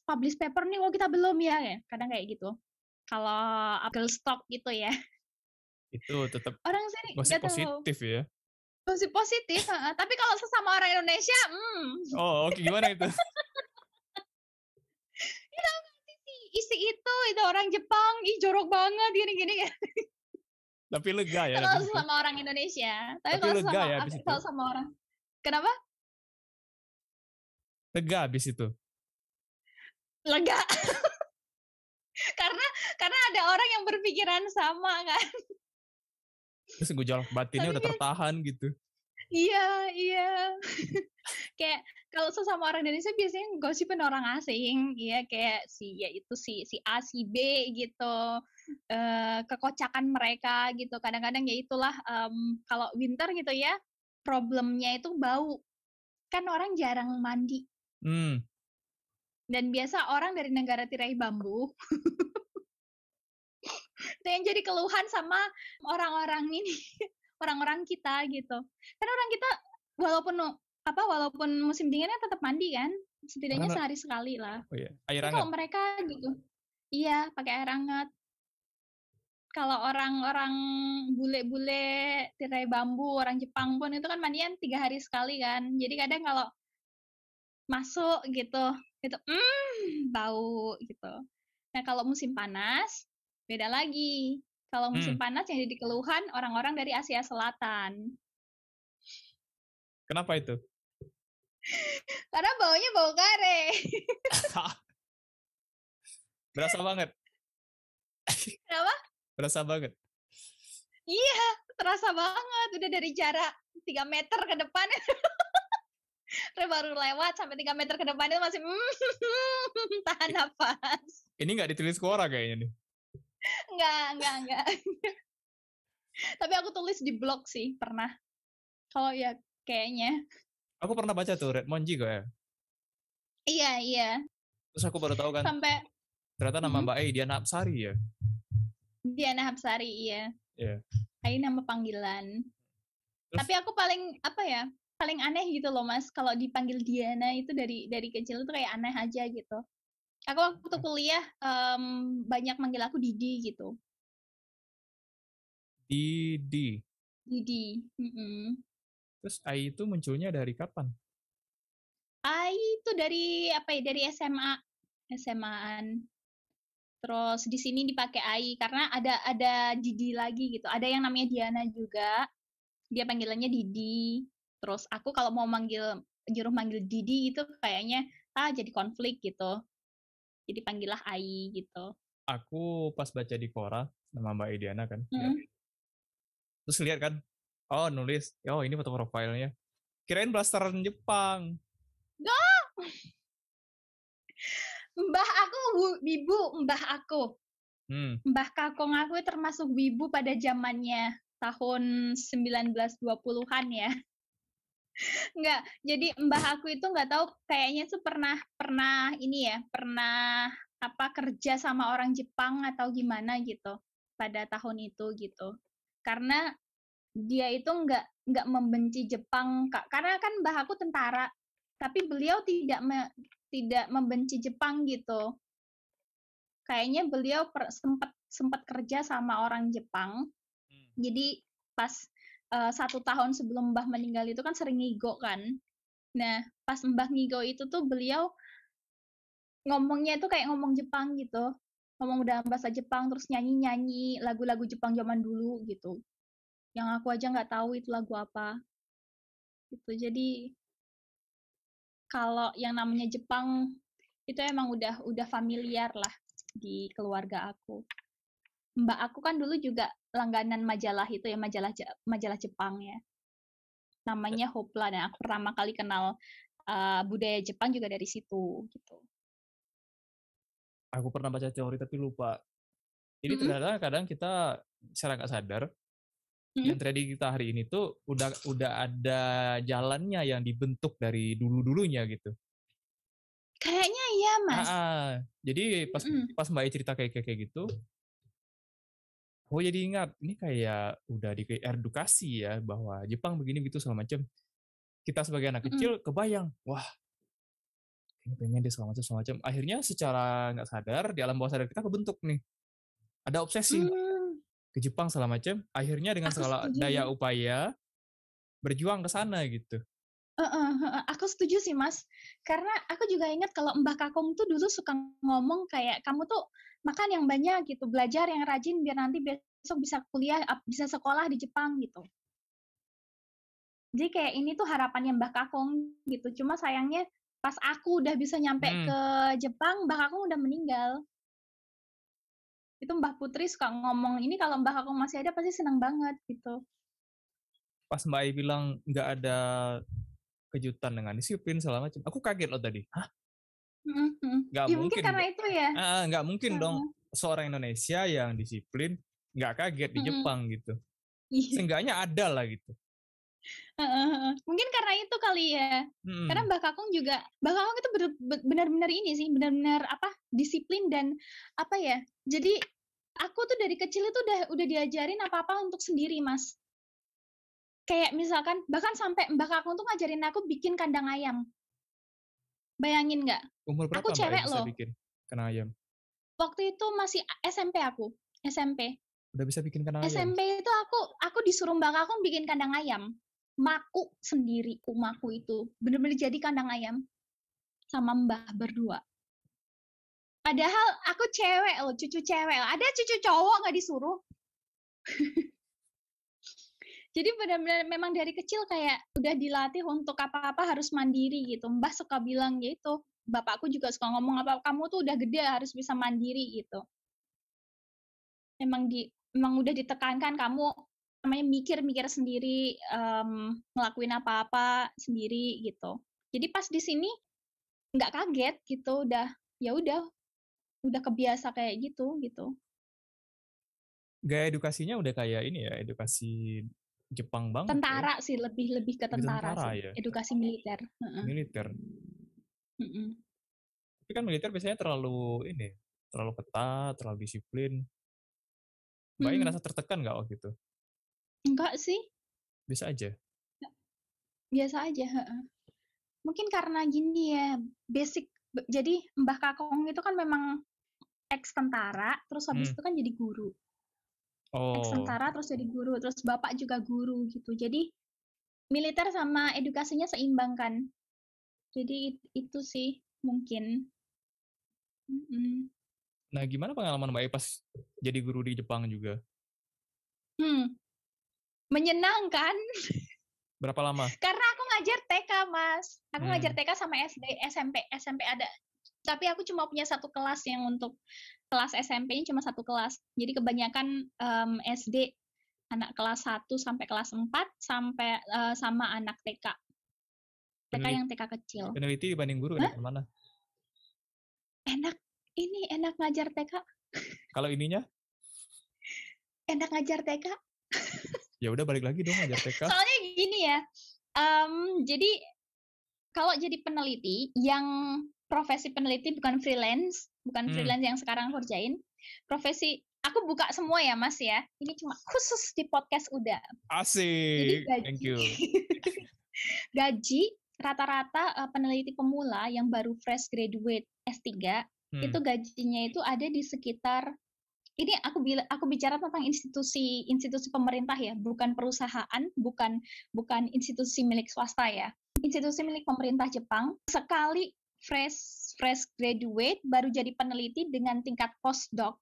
publish paper nih, kita belum ya. Kadang kayak gitu. Kalau Apple Stock gitu ya. Itu tetap orang sini gosip positif ya. Gosip positif, tapi kalau sesama orang Indonesia, Oh, oke, gimana itu? Ya isi itu orang Jepang, jorok banget gini-gini ya. Tapi lega ya. Kalau sama orang Indonesia, tapi kalau sama orang, kenapa? Lega abis itu. Lega. karena ada orang yang berpikiran sama kan. Terus gejolak batinnya udah tertahan gitu. Iya. Kayak kalau sesama orang Indonesia biasanya gosipin orang asing, ya kayak si A si B gitu. kekocakan mereka gitu. Kadang-kadang ya itulah kalau winter gitu ya, problemnya itu bau. Kan orang jarang mandi. Dan biasa orang dari negara tirai bambu itu yang jadi keluhan sama orang-orang ini, orang-orang kita gitu. Karena orang kita walaupun musim dinginnya tetap mandi kan, setidaknya Karena, sehari sekali lah. oh iya, air Tapi hangat. kalau mereka gitu, iya pakai air hangat. Kalau orang-orang bule-bule tirai bambu, orang Jepang pun itu kan mandian 3 hari sekali kan. Jadi kadang kalau masuk gitu, itu bau gitu. Nah, kalau musim panas beda lagi. Kalau musim panas yang jadi keluhan orang-orang dari Asia Selatan. Kenapa itu? Karena baunya bau kare. Berasa banget. Kenapa? Berasa banget. Iya, terasa banget. Udah dari jarak 3 meter ke depan. Baru lewat sampai 3 meter ke depan itu masih tahan nafas. Ini nggak ditulis Quora kayaknya nih. Enggak. Tapi aku tulis di blog sih, pernah. Kalau ya kayaknya. Aku pernah baca tuh Red Monji kok ya. Iya. Terus aku baru tahu kan. Sampai ternyata nama Mbak Ai Diana Apsari ya. Diana Hapsari, iya. Iya. Ini nama panggilan. Terus, tapi aku paling aneh gitu loh Mas, kalau dipanggil Diana itu dari kecil itu kayak aneh aja gitu. Aku waktu kuliah banyak manggil aku Didi gitu. Didi. Terus Ai itu munculnya dari kapan? Ai itu dari dari SMA-an. Terus di sini dipakai Ai karena ada Didi lagi gitu. Ada yang namanya Diana juga. Dia panggilannya Didi. Terus aku kalau mau nyuruh manggil Didi itu kayaknya jadi konflik gitu. Jadi panggillah Ai gitu. Aku pas baca di Quora nama Mbak Diana kan. Ya. Terus lihat kan, oh nulis, oh ini foto profilnya. Kirain blasteran Jepang. Gak. Mbah aku wibu, mbah aku. Mbah kakong aku termasuk wibu pada zamannya tahun 1920-an ya. Enggak, jadi mbah aku itu nggak tahu kayaknya tuh pernah kerja sama orang Jepang atau gimana gitu pada tahun itu gitu. Karena dia itu nggak membenci Jepang, karena kan mbah aku tentara, tapi beliau tidak membenci Jepang gitu. Kayaknya beliau sempat kerja sama orang Jepang. Jadi pas 1 tahun sebelum Mbah meninggal itu kan sering ngigo kan. Nah, pas Mbah ngigo itu tuh beliau ngomongnya itu kayak ngomong Jepang gitu. Ngomong udah bahasa Jepang terus nyanyi-nyanyi lagu-lagu Jepang zaman dulu gitu. Yang aku aja nggak tahu itu lagu apa. Gitu. Jadi kalau yang namanya Jepang itu emang udah familiar lah di keluarga aku. Mbak aku kan dulu juga langganan majalah itu ya, majalah Jepang ya. Namanya Hopla, dan aku pertama kali kenal budaya Jepang juga dari situ gitu. Aku pernah baca teori tapi lupa. Jadi ternyata kadang kita secara nggak sadar yang terjadi kita hari ini tuh udah ada jalannya yang dibentuk dari dulunya gitu. Kayaknya iya Mas. Jadi pas Mbak cerita kayak gitu, aku jadi ingat ini kayak udah diedukasi ya bahwa Jepang begini gitu segala macam. Kita sebagai anak kecil kebayang, wah ini pengen deh segala macam. Akhirnya secara nggak sadar di alam bawah sadar kita kebentuk nih, ada obsesi ke Jepang segala macam. Akhirnya dengan segala daya upaya berjuang ke sana gitu. Aku setuju sih Mas, karena aku juga ingat kalau Mbah Kakung tuh dulu suka ngomong kayak kamu tuh makan yang banyak gitu, belajar yang rajin biar nanti besok bisa kuliah, bisa sekolah di Jepang gitu. Jadi kayak ini tuh harapannya Mbah Kakung gitu. Cuma sayangnya pas aku udah bisa nyampe ke Jepang, Mbah Kakung udah meninggal. Itu Mbah Putri suka ngomong ini kalau Mbah Kakung masih ada pasti senang banget gitu. Pas Mbak Ai bilang nggak ada kejutan dengan disiplin segala macam, aku kaget loh tadi. Hah? Nggak mungkin karena itu ya. nggak mungkin dong seorang Indonesia yang disiplin nggak kaget di Mm-mm. Jepang gitu. Iya. Seenggaknya ada lah gitu. Mungkin karena itu kali ya. Karena Hmm. Mbak Kakung itu benar-benar ini sih, benar-benar apa disiplin dan apa ya. Jadi aku tuh dari kecil itu udah diajarin apa-apa untuk sendiri, Mas. Kayak misalkan bahkan sampai Mbak Kakung tuh ngajarin aku bikin kandang ayam. Bayangin nggak? Umur Aku berapa Mbak ya cewek bisa loh. bikin kandang ayam? Waktu itu masih SMP aku, SMP. Udah bisa bikin kandang ayam? SMP itu aku disuruh Mbak Kakung bikin kandang ayam. Maku sendiri, umaku itu bener-bener jadi kandang ayam sama Mbah berdua. Padahal aku cewek loh, cucu cewek. Ada cucu cowok nggak disuruh. Jadi benar-benar memang dari kecil kayak udah dilatih untuk apa-apa harus mandiri gitu. Mbah suka bilang gitu. Bapakku juga suka ngomong apa kamu tuh udah gede harus bisa mandiri gitu. Memang udah ditekankan kamu namanya mikir-mikir sendiri, ngelakuin apa-apa sendiri gitu. Jadi pas di sini nggak kaget gitu, ya udah kebiasa kayak gitu gitu. Gaya edukasinya udah kayak ini ya, edukasi Jepang banget ya. Tentara sih, lebih ke Lebih tentara tentara sih, ya, edukasi militer. militer. Mm-mm. Tapi kan militer biasanya terlalu ketat, terlalu disiplin. Mbaknya Hmm, ngerasa tertekan nggak waktu itu? enggak sih, Bisa aja. biasa aja. Mungkin karena gini ya, basic. Jadi Mbah Kakong itu kan memang ex tentara, terus habis Hmm. itu kan jadi guru. Ex Oh, tentara terus jadi guru, terus bapak juga guru gitu. Jadi militer sama edukasinya seimbangkan. Jadi itu sih mungkin. Mm-mm. nah gimana pengalaman Mbak pas jadi guru di Jepang juga? Hmm, menyenangkan. Berapa lama? Karena aku ngajar TK, Mas. Aku ngajar Hmm. TK sama SD, SMP ada. Tapi aku cuma punya satu kelas yang untuk kelas SMP-nya cuma satu kelas. Jadi kebanyakan SD anak kelas 1 sampai kelas 4 sampai sama anak TK. TK Peneliti, yang TK kecil. peneliti dibanding guru Hah? enak mana? Enak ngajar TK. Kalau ininya, Enak ngajar TK. ya udah balik lagi dong ngajar TK. Soalnya gini ya. Jadi kalau jadi peneliti yang profesi peneliti bukan freelance yang sekarang kerjain, profesi aku buka semua ya Mas ya. Ini cuma khusus di podcast udah. Jadi Asik, thank you. gaji rata-rata peneliti pemula yang baru fresh graduate S3 itu gajinya itu ada di sekitar, ini aku bicara tentang institusi pemerintah ya, bukan perusahaan, bukan institusi milik swasta ya. Institusi milik pemerintah Jepang, sekali fresh graduate baru jadi peneliti dengan tingkat postdoc,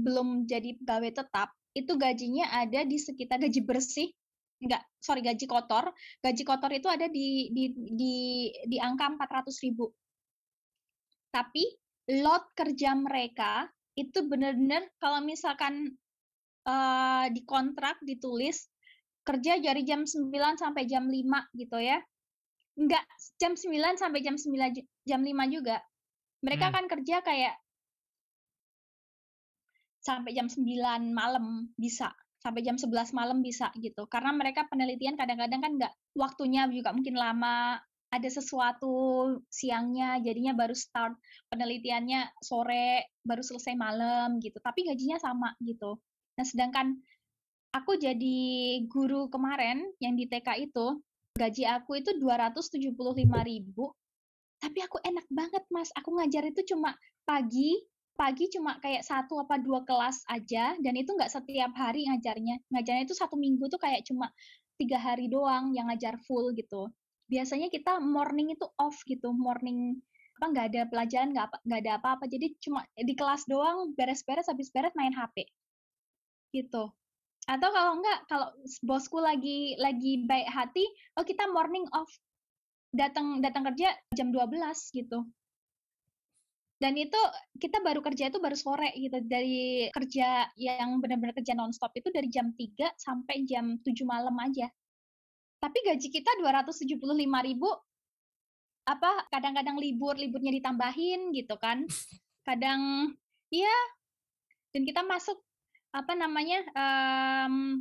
belum jadi pegawai tetap, itu gajinya ada di sekitar gaji bersih, gaji kotor. Gaji kotor itu ada di angka 400.000. Tapi load kerja mereka itu benar-benar kalau misalkan di kontrak ditulis kerja dari jam 9 sampai jam 5 gitu ya. Enggak, jam 9 sampai jam 5 juga. Mereka kan kerja kayak sampai jam 9 malam bisa, sampai jam 11 malam bisa gitu. Karena mereka penelitian kadang-kadang kan nggak, waktunya juga mungkin lama, ada sesuatu siangnya, jadinya baru start penelitiannya sore, baru selesai malam gitu. Tapi gajinya sama gitu. Nah, sedangkan aku jadi guru kemarin yang di TK itu, gaji aku itu 275.000, tapi aku enak banget Mas. Aku ngajar itu cuma pagi cuma kayak 1 apa 2 kelas aja, dan itu nggak setiap hari ngajarnya. Ngajarnya itu 1 minggu tuh kayak cuma 3 hari doang yang ngajar full gitu. Biasanya kita morning itu off gitu, morning nggak ada pelajaran, nggak ada apa-apa. Jadi cuma di kelas doang, beres-beres, habis beres main HP gitu. Atau kalau bosku lagi baik hati, oh kita morning off, datang kerja jam 12 gitu. Dan itu kita baru kerja itu baru sore gitu, dari kerja yang benar-benar kerja nonstop itu dari jam 3 sampai jam 7 malam aja. Tapi gaji kita 275.000, kadang-kadang liburnya ditambahin gitu kan. Kadang Iya, dan kita masuk apa namanya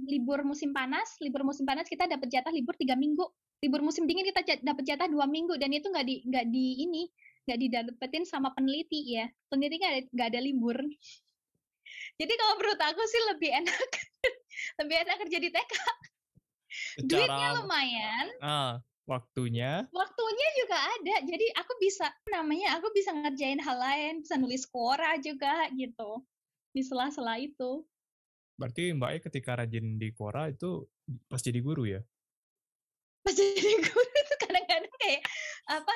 libur musim panas kita dapat jatah libur 3 minggu, libur musim dingin kita dapat jatah 2 minggu, dan itu nggak didapetin sama peneliti ya, peneliti nggak ada libur. Jadi kalau menurut aku sih lebih enak lebih enak kerja di TK. Duitnya Secara lumayan, waktunya juga ada, jadi aku bisa ngerjain hal lain, bisa nulis Quora juga gitu di sela-sela itu. berarti Mbak E ketika rajin di Quora itu pas jadi guru ya? Pas jadi guru itu kadang-kadang kayak apa,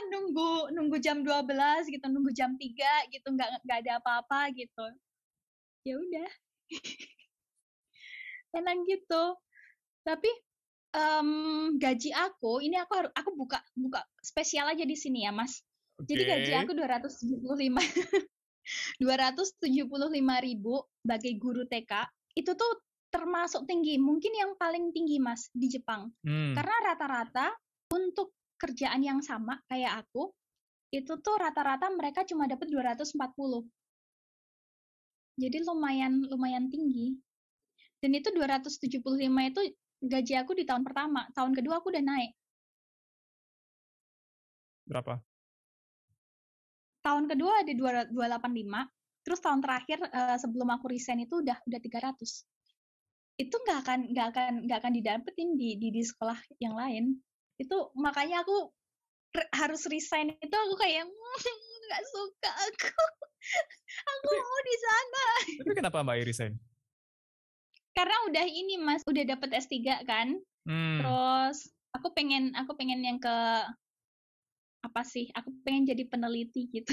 nunggu jam 12 gitu, nunggu jam 3 gitu, nggak ada apa-apa gitu. Ya udah. Enak gitu. Tapi gaji aku ini aku buka spesial aja di sini ya, Mas. Jadi gaji aku 275.000 sebagai guru TK. Itu tuh termasuk tinggi, mungkin yang paling tinggi, Mas, di Jepang. Karena rata-rata untuk kerjaan yang sama kayak aku, itu tuh rata-rata mereka cuma dapat 240. Jadi lumayan tinggi. Dan itu 275 itu gaji aku di tahun pertama. Tahun kedua aku udah naik. Berapa? Tahun kedua ada 285. Terus tahun terakhir sebelum aku resign itu udah 300. Itu nggak akan didapetin di sekolah yang lain. Itu makanya aku harus resign, itu aku kayak nggak suka aku mau di sana. Tapi kenapa Mbak E resign? Karena udah ini, Mas, udah dapet S3 kan. Terus aku pengen yang ke apa sih? Aku pengen jadi peneliti gitu.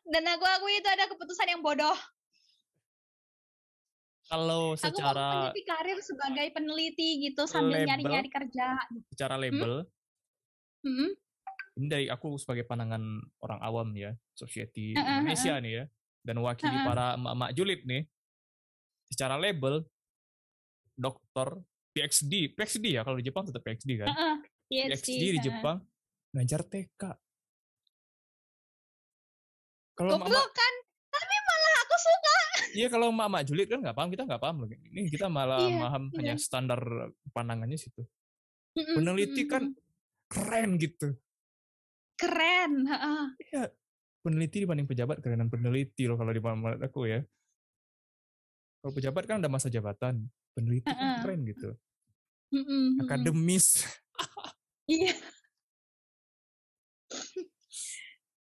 Dan aku itu ada keputusan yang bodoh. Kalau Aku mau secara meniti karir sebagai peneliti gitu sambil nyari-nyari kerja. Secara label, Hmm? ini dari aku sebagai pandangan orang awam ya, society Indonesia nih ya, dan mewakili para emak-emak julid nih. Secara label, dokter, PhD ya, kalau di Jepang tetap PhD kan? PhD di Jepang, ngajar TK. Kalau Goblok kan? Tapi malah aku suka. Iya, kalau emak-emak julid kan nggak paham, kita nggak paham loh. Ini kita malah paham hanya standar pandangannya situ. Peneliti kan keren gitu. Keren. Iya, peneliti dibanding pejabat, kerenan peneliti loh kalau di menurut aku ya. Kalau pejabat kan ada masa jabatan, peneliti kan keren gitu. Akademis. Iya.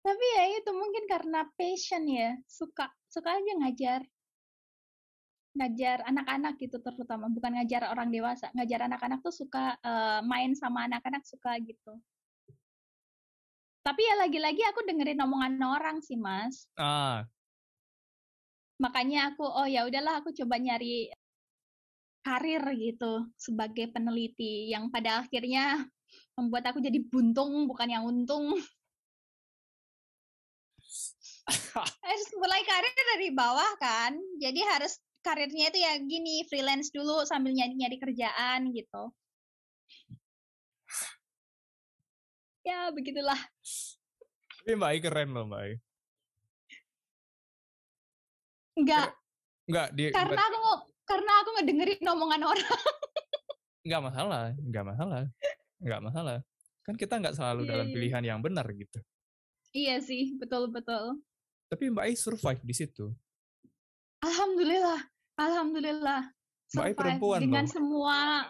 Tapi ya itu mungkin karena passion ya, suka aja ngajar anak-anak gitu, terutama bukan ngajar orang dewasa, ngajar anak-anak tuh suka, main sama anak-anak suka gitu. Tapi ya lagi-lagi aku dengerin omongan orang sih, Mas. Makanya aku ya udahlah, aku coba nyari karir gitu sebagai peneliti yang pada akhirnya membuat aku jadi buntung bukan yang untung. Harus mulai karir dari bawah kan, jadi harus karirnya itu ya gini, freelance dulu sambil nyari kerjaan gitu. Ya begitulah. Tapi Mbak I keren loh Mbak I. Enggak, karena aku ngedengerin omongan orang. Nggak masalah. Kan kita nggak selalu dalam pilihan yang benar gitu. Iya sih, betul. Tapi Mbak I survive di situ. Alhamdulillah. Mbak I perempuan dengan loh. Semua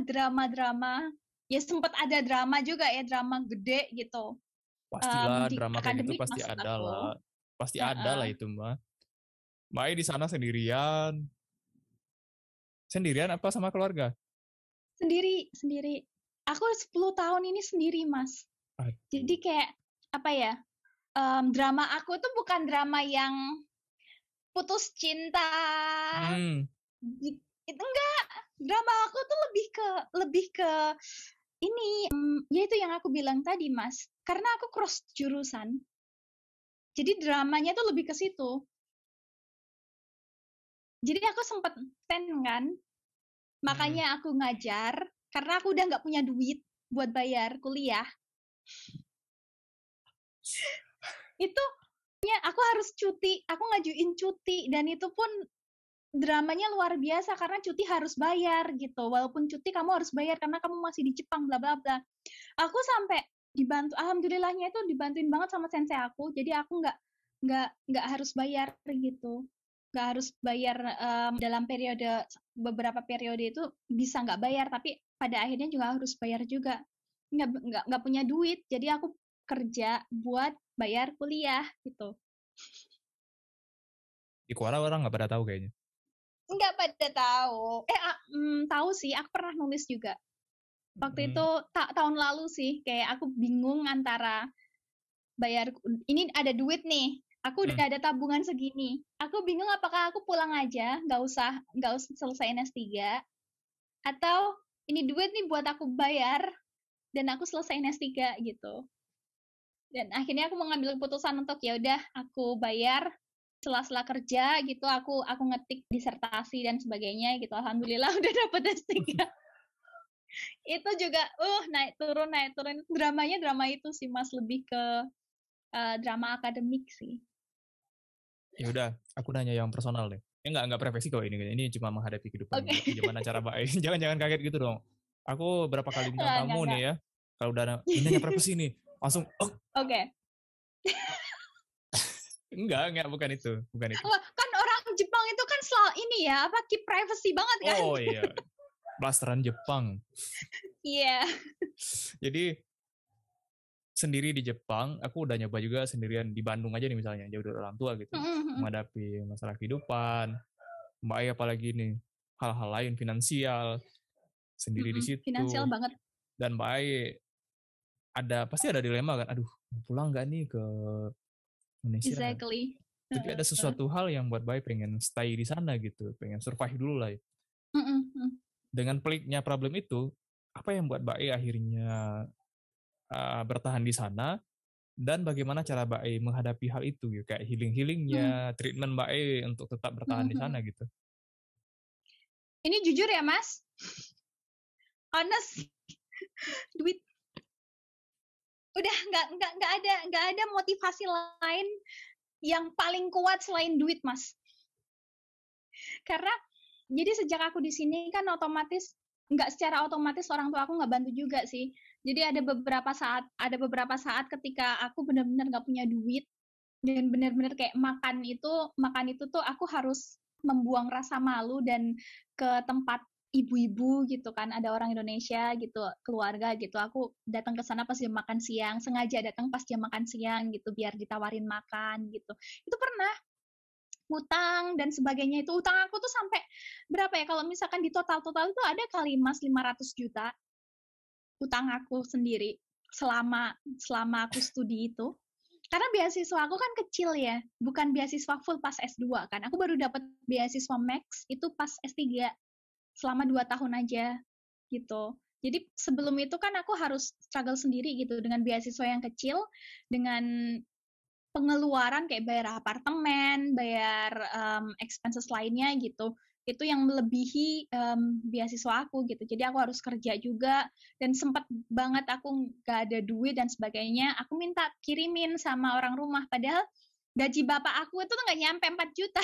drama-drama. Ya sempat ada drama juga ya, drama gede gitu. Pastilah drama kayak gitu pasti ada lah. Pasti ada lah itu Mbak. Mbak I di sana sendirian. Sendirian apa sama keluarga? Sendiri. Aku 10 tahun ini sendiri, Mas. Jadi kayak apa ya? Drama aku tuh bukan drama yang putus cinta. Itu enggak. Drama aku tuh lebih ke ini, yaitu yang aku bilang tadi, Mas. Karena aku cross jurusan. Jadi dramanya tuh lebih ke situ. Jadi aku sempat kan. Makanya aku ngajar karena aku udah nggak punya duit buat bayar kuliah. Itu aku harus cuti, aku ngajuin cuti dan itu pun dramanya luar biasa karena cuti harus bayar gitu. Walaupun cuti kamu harus bayar karena kamu masih di Jepang bla bla bla. Aku sampai dibantu, alhamdulillahnya itu dibantuin banget sama sensei aku. Jadi aku nggak harus bayar gitu. Nggak harus bayar dalam periode beberapa periode itu bisa nggak bayar, tapi pada akhirnya juga harus bayar juga. Nggak punya duit, jadi aku kerja buat bayar kuliah gitu. Di Kuala orang nggak pada tahu kayaknya. Nggak pada tahu. Tahu sih, aku pernah nulis juga. Waktu itu tahun lalu sih, kayak aku bingung antara bayar, ini ada duit nih, aku udah ada tabungan segini. Aku bingung apakah aku pulang aja, nggak usah selesai S3, atau ini duit nih buat aku bayar, dan aku selesai S3 gitu. Dan akhirnya aku mengambil keputusan untuk ya udah aku bayar, sela-sela kerja gitu aku ngetik disertasi dan sebagainya gitu. Alhamdulillah udah dapet S3. Itu juga naik turun dramanya drama itu sih Mas, lebih ke drama akademik sih. Ya udah, aku nanya yang personal deh. Enggak profesi kok ini cuma menghadapi kehidupan. Gimana cara Mbak jangan kaget gitu dong. Aku berapa kali bintang tamu nih ya. Kalau udah ini nanya profesi nih, langsung Oke. Enggak, bukan itu. Kan orang Jepang itu kan selalu ini ya, keep privacy banget kan. Oh iya. Blasteran Jepang. Iya. Jadi sendiri di Jepang, aku udah nyoba juga sendirian di Bandung aja nih misalnya, jauh dari orang tua gitu. Menghadapi masalah kehidupan, Mbak Ai apalagi nih, hal-hal lain finansial, sendiri di situ. Finansial banget. Dan Mbak Ai pasti ada dilema kan, aduh pulang nggak nih ke Indonesia. Exactly. Tapi ada sesuatu hal yang buat Mbak Ai pengen stay di sana gitu, pengen survive dulu lah. Dengan peliknya problem itu, apa yang buat Mbak Ai akhirnya bertahan di sana, dan bagaimana cara Mbak Ai menghadapi hal itu gitu, kayak healing-healingnya, treatment Mbak Ai untuk tetap bertahan di sana gitu. Ini jujur ya Mas, honest, duit udah nggak ada motivasi lain yang paling kuat selain duit Mas. Karena jadi sejak aku di sini kan otomatis nggak secara otomatis orang tua aku nggak bantu juga sih. Jadi ada beberapa saat ketika aku benar-benar nggak punya duit dan benar-benar kayak makan itu tuh aku harus membuang rasa malu dan ke tempat ibu-ibu gitu kan, ada orang Indonesia gitu, keluarga gitu, aku datang ke sana pas jam makan siang, sengaja datang pas jam makan siang gitu biar ditawarin makan gitu. Itu pernah hutang dan sebagainya, itu utang aku tuh sampai berapa ya, kalau misalkan di total itu ada kali Mas 500 juta utang aku sendiri selama aku studi itu. Karena beasiswa aku kan kecil ya, bukan beasiswa full pas S2 kan. Aku baru dapat beasiswa max itu pas S3 selama 2 tahun aja gitu. Jadi sebelum itu kan aku harus struggle sendiri gitu dengan beasiswa yang kecil, dengan pengeluaran kayak bayar apartemen, bayar expenses lainnya gitu. Itu yang melebihi beasiswa aku gitu. Jadi aku harus kerja juga, dan sempat banget aku gak ada duit dan sebagainya. Aku minta kirimin sama orang rumah, padahal gaji bapak aku itu tuh gak nyampe 4 juta.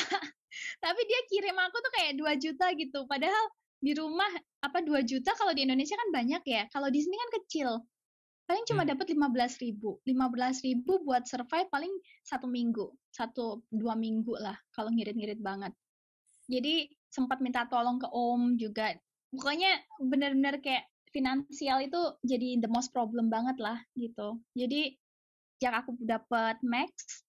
Tapi dia kirim aku tuh kayak 2 juta gitu. Padahal di rumah 2 juta kalau di Indonesia kan banyak ya. Kalau di sini kan kecil. Paling cuma dapat 15.000 buat survive paling 1 minggu, 1-2 minggu lah kalau ngirit-ngirit banget. Jadi sempat minta tolong ke om juga. Pokoknya benar-benar kayak finansial itu jadi the most problem banget lah gitu. Jadi sejak aku dapat max,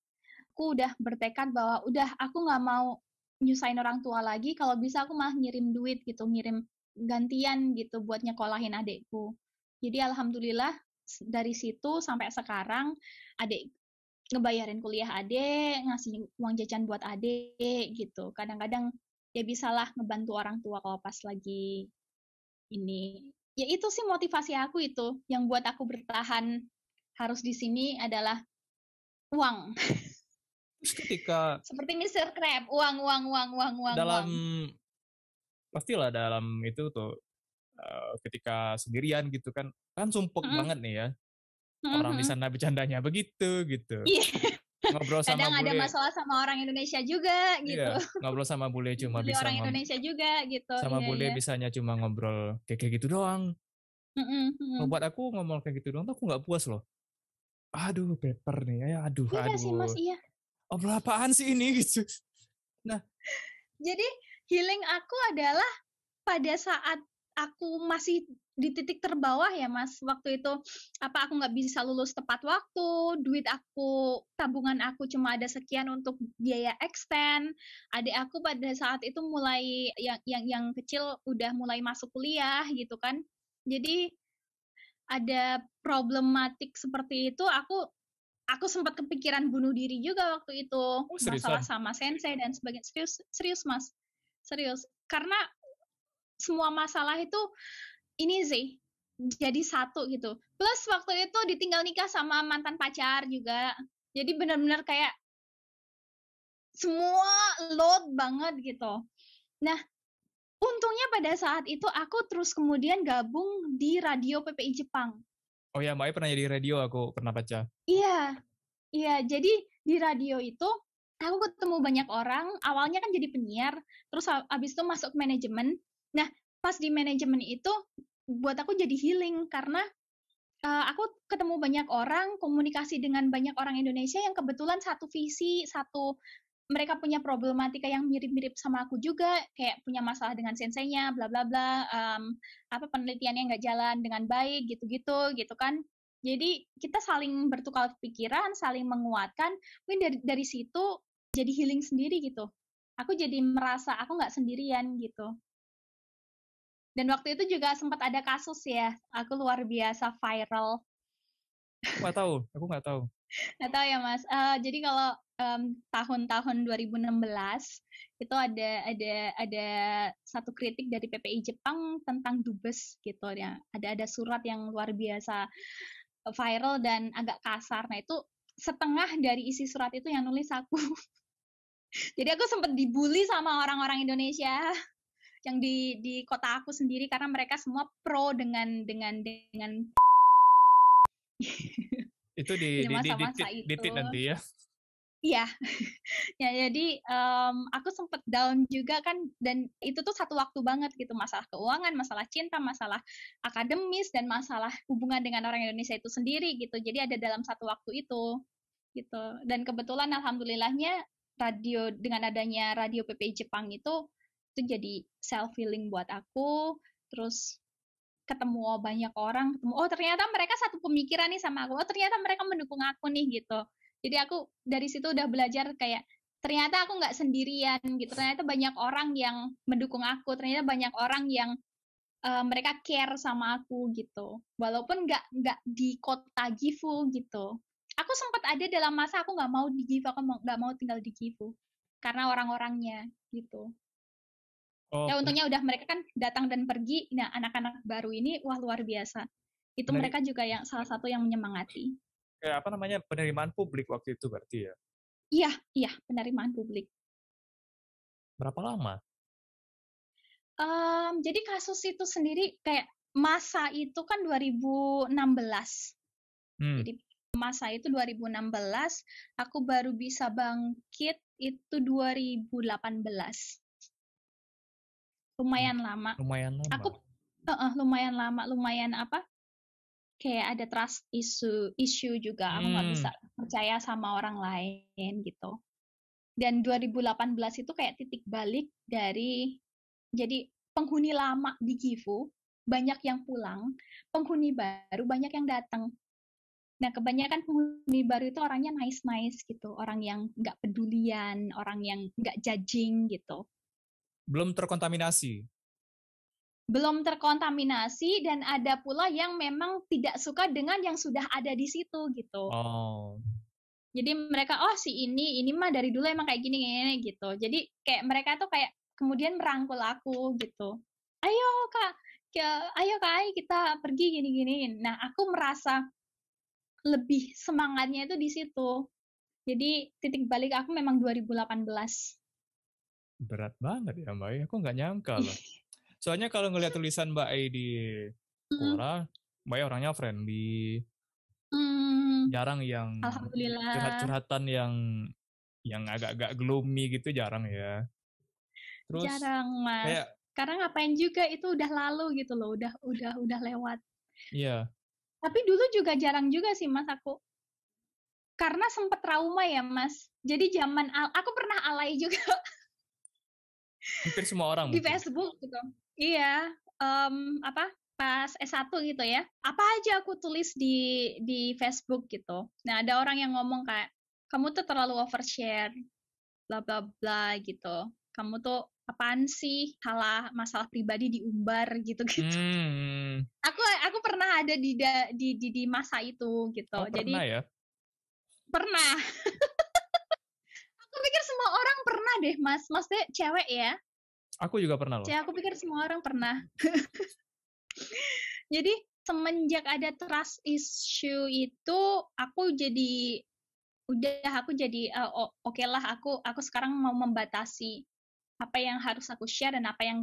aku udah bertekad bahwa udah aku nggak mau nyusahin orang tua lagi. Kalau bisa aku malah ngirim duit gitu, ngirim gantian gitu buat nyekolahin adekku. Jadi alhamdulillah dari situ sampai sekarang adik ngebayarin kuliah adik, ngasih uang jajan buat adik gitu. Kadang-kadang ya bisalah ngebantu orang tua kalau pas lagi ini. Ya itu sih motivasi aku, itu yang buat aku bertahan harus di sini adalah uang. Terus ketika seperti Mr. Crab, uang. Dalam pastilah dalam itu tuh ketika sendirian gitu kan sumpek banget nih ya. Orang di sana bercandanya begitu gitu. Yeah. ngobrol sama Kadang ada bule. masalah sama orang Indonesia juga gitu. Iya, ngobrol sama bule cuma Dibully bisa orang Indonesia juga gitu. sama Iya, bule iya. bisanya cuma ngobrol kayak gitu doang. Mm-mm, Kalau mm-mm. buat aku ngomong kayak gitu doang tuh aku nggak puas loh. Aduh, paper nih. Ya, aduh, Iya sih Mas, aduh. iya. Obrol apaan sih ini gitu. Nah, Jadi healing aku adalah pada saat aku masih di titik terbawah ya Mas, waktu itu apa aku nggak bisa lulus tepat waktu, duit aku, tabungan aku cuma ada sekian untuk biaya extend, adik aku pada saat itu mulai yang kecil udah mulai masuk kuliah gitu kan. Jadi ada problematik seperti itu, aku sempat kepikiran bunuh diri juga waktu itu, oh masalah seriusan. sama sensei dan sebagainya. Serius, serius Mas, serius. Karena semua masalah itu ini sih jadi satu gitu. Plus waktu itu ditinggal nikah sama mantan pacar juga. Jadi benar-benar kayak semua load banget gitu. Nah, untungnya pada saat itu aku terus kemudian gabung di radio PPI Jepang. Oh ya, Mbak Ai pernah jadi radio, aku pernah baca. Iya, iya. Jadi di radio itu aku ketemu banyak orang. Awalnya kan jadi penyiar, terus abis itu masuk ke manajemen. Nah, pas di manajemen itu buat aku jadi healing karena aku ketemu banyak orang, komunikasi dengan banyak orang Indonesia yang kebetulan satu visi, mereka punya problematika yang mirip-mirip sama aku juga, kayak punya masalah dengan senseinya, bla bla bla, apa penelitiannya nggak jalan dengan baik, gitu-gitu, gitu kan. Jadi kita saling bertukar pikiran, saling menguatkan. Mungkin dari situ jadi healing sendiri gitu. Aku jadi merasa aku nggak sendirian gitu. Dan waktu itu juga sempat ada kasus ya, aku luar biasa viral. Aku nggak tahu. Nggak tahu ya Mas. Jadi kalau tahun-tahun 2016 itu ada satu kritik dari PPI Jepang tentang dubes gitu ya. Ada surat yang luar biasa viral dan agak kasar. Nah itu setengah dari isi surat itu yang nulis aku. Jadi aku sempat dibully sama orang-orang Indonesia yang di kota aku sendiri karena mereka semua pro dengan Itu di masa-masa itu. ditit nanti ya. Iya, ya jadi aku sempet down juga kan, dan itu tuh satu waktu banget gitu, masalah keuangan, masalah cinta, masalah akademis, dan masalah hubungan dengan orang Indonesia itu sendiri gitu. Jadi ada dalam satu waktu itu gitu. Dan kebetulan alhamdulillahnya dengan adanya radio PPI Jepang itu jadi self healing buat aku. Terus ketemu banyak orang, oh ternyata mereka satu pemikiran nih sama aku, oh ternyata mereka mendukung aku nih gitu. Jadi aku dari situ udah belajar kayak ternyata aku nggak sendirian gitu, ternyata banyak orang yang mendukung aku, ternyata banyak orang yang mereka care sama aku gitu, walaupun nggak di kota Gifu gitu. Aku sempat ada dalam masa aku nggak mau di Gifu, aku nggak mau tinggal di Gifu karena orang-orangnya gitu. Oh, Ya untungnya udah mereka kan datang dan pergi. Nah, anak-anak baru ini wah luar biasa. Itu peneri mereka juga yang salah satu yang menyemangati. kayak apa namanya, penerimaan publik waktu itu berarti ya. Iya, iya, penerimaan publik. Berapa lama? Jadi kasus itu sendiri kayak masa itu kan 2016. Hmm. Jadi masa itu 2016, aku baru bisa bangkit itu 2018. Lumayan lama. Lumayan lama. Aku lumayan lama, lumayan apa? Kayak ada trust issue juga, aku nggak bisa percaya sama orang lain gitu. Dan 2018 itu kayak titik balik dari, jadi penghuni lama di Gifu banyak yang pulang, penghuni baru banyak yang datang. Nah kebanyakan penghuni baru itu orangnya nice gitu, orang yang nggak pedulian, orang yang nggak judging gitu. Belum terkontaminasi. Belum terkontaminasi, dan ada pula yang memang tidak suka dengan yang sudah ada di situ gitu. Oh. Jadi mereka, oh si ini mah dari dulu emang kayak gini gitu. Jadi kayak mereka tuh kayak kemudian merangkul aku gitu. Ayo kak, ayo kak, kita pergi gini-gini. Nah aku merasa lebih semangatnya itu di situ. Jadi titik balik aku memang 2018. Berat banget ya Mbak Ai. Aku nggak nyangka loh. Soalnya kalau ngelihat tulisan Mbak Ai di Quora, Mbak Ai orangnya friendly, Jarang yang Alhamdulillah. curhat-curhatan yang agak-agak gloomy gitu, jarang ya. Terus Jarang, Mas. kayak Karena ngapain juga, itu udah lalu gitu loh, udah lewat. iya, Tapi dulu juga jarang juga sih, Mas, aku. Karena sempet trauma ya, Mas. Jadi aku pernah alay juga hampir semua orang di mungkin. Facebook gitu. Iya, apa, pas S1 gitu ya, apa aja aku tulis di Facebook gitu. Nah, ada orang yang ngomong kayak, "Kamu tuh terlalu overshare, bla bla bla," gitu. "Kamu tuh apaan sih, masalah pribadi diumbar," gitu-gitu. Hmm. Aku pernah ada di masa itu gitu. Oh, Jadi pernah ya? pernah. Aku pikir semua orang pernah deh, Mas. Maksudnya cewek ya. Aku juga pernah loh. Aku pikir semua orang pernah. Jadi semenjak ada trust issue itu aku jadi oke lah, aku sekarang mau membatasi apa yang harus aku share dan apa yang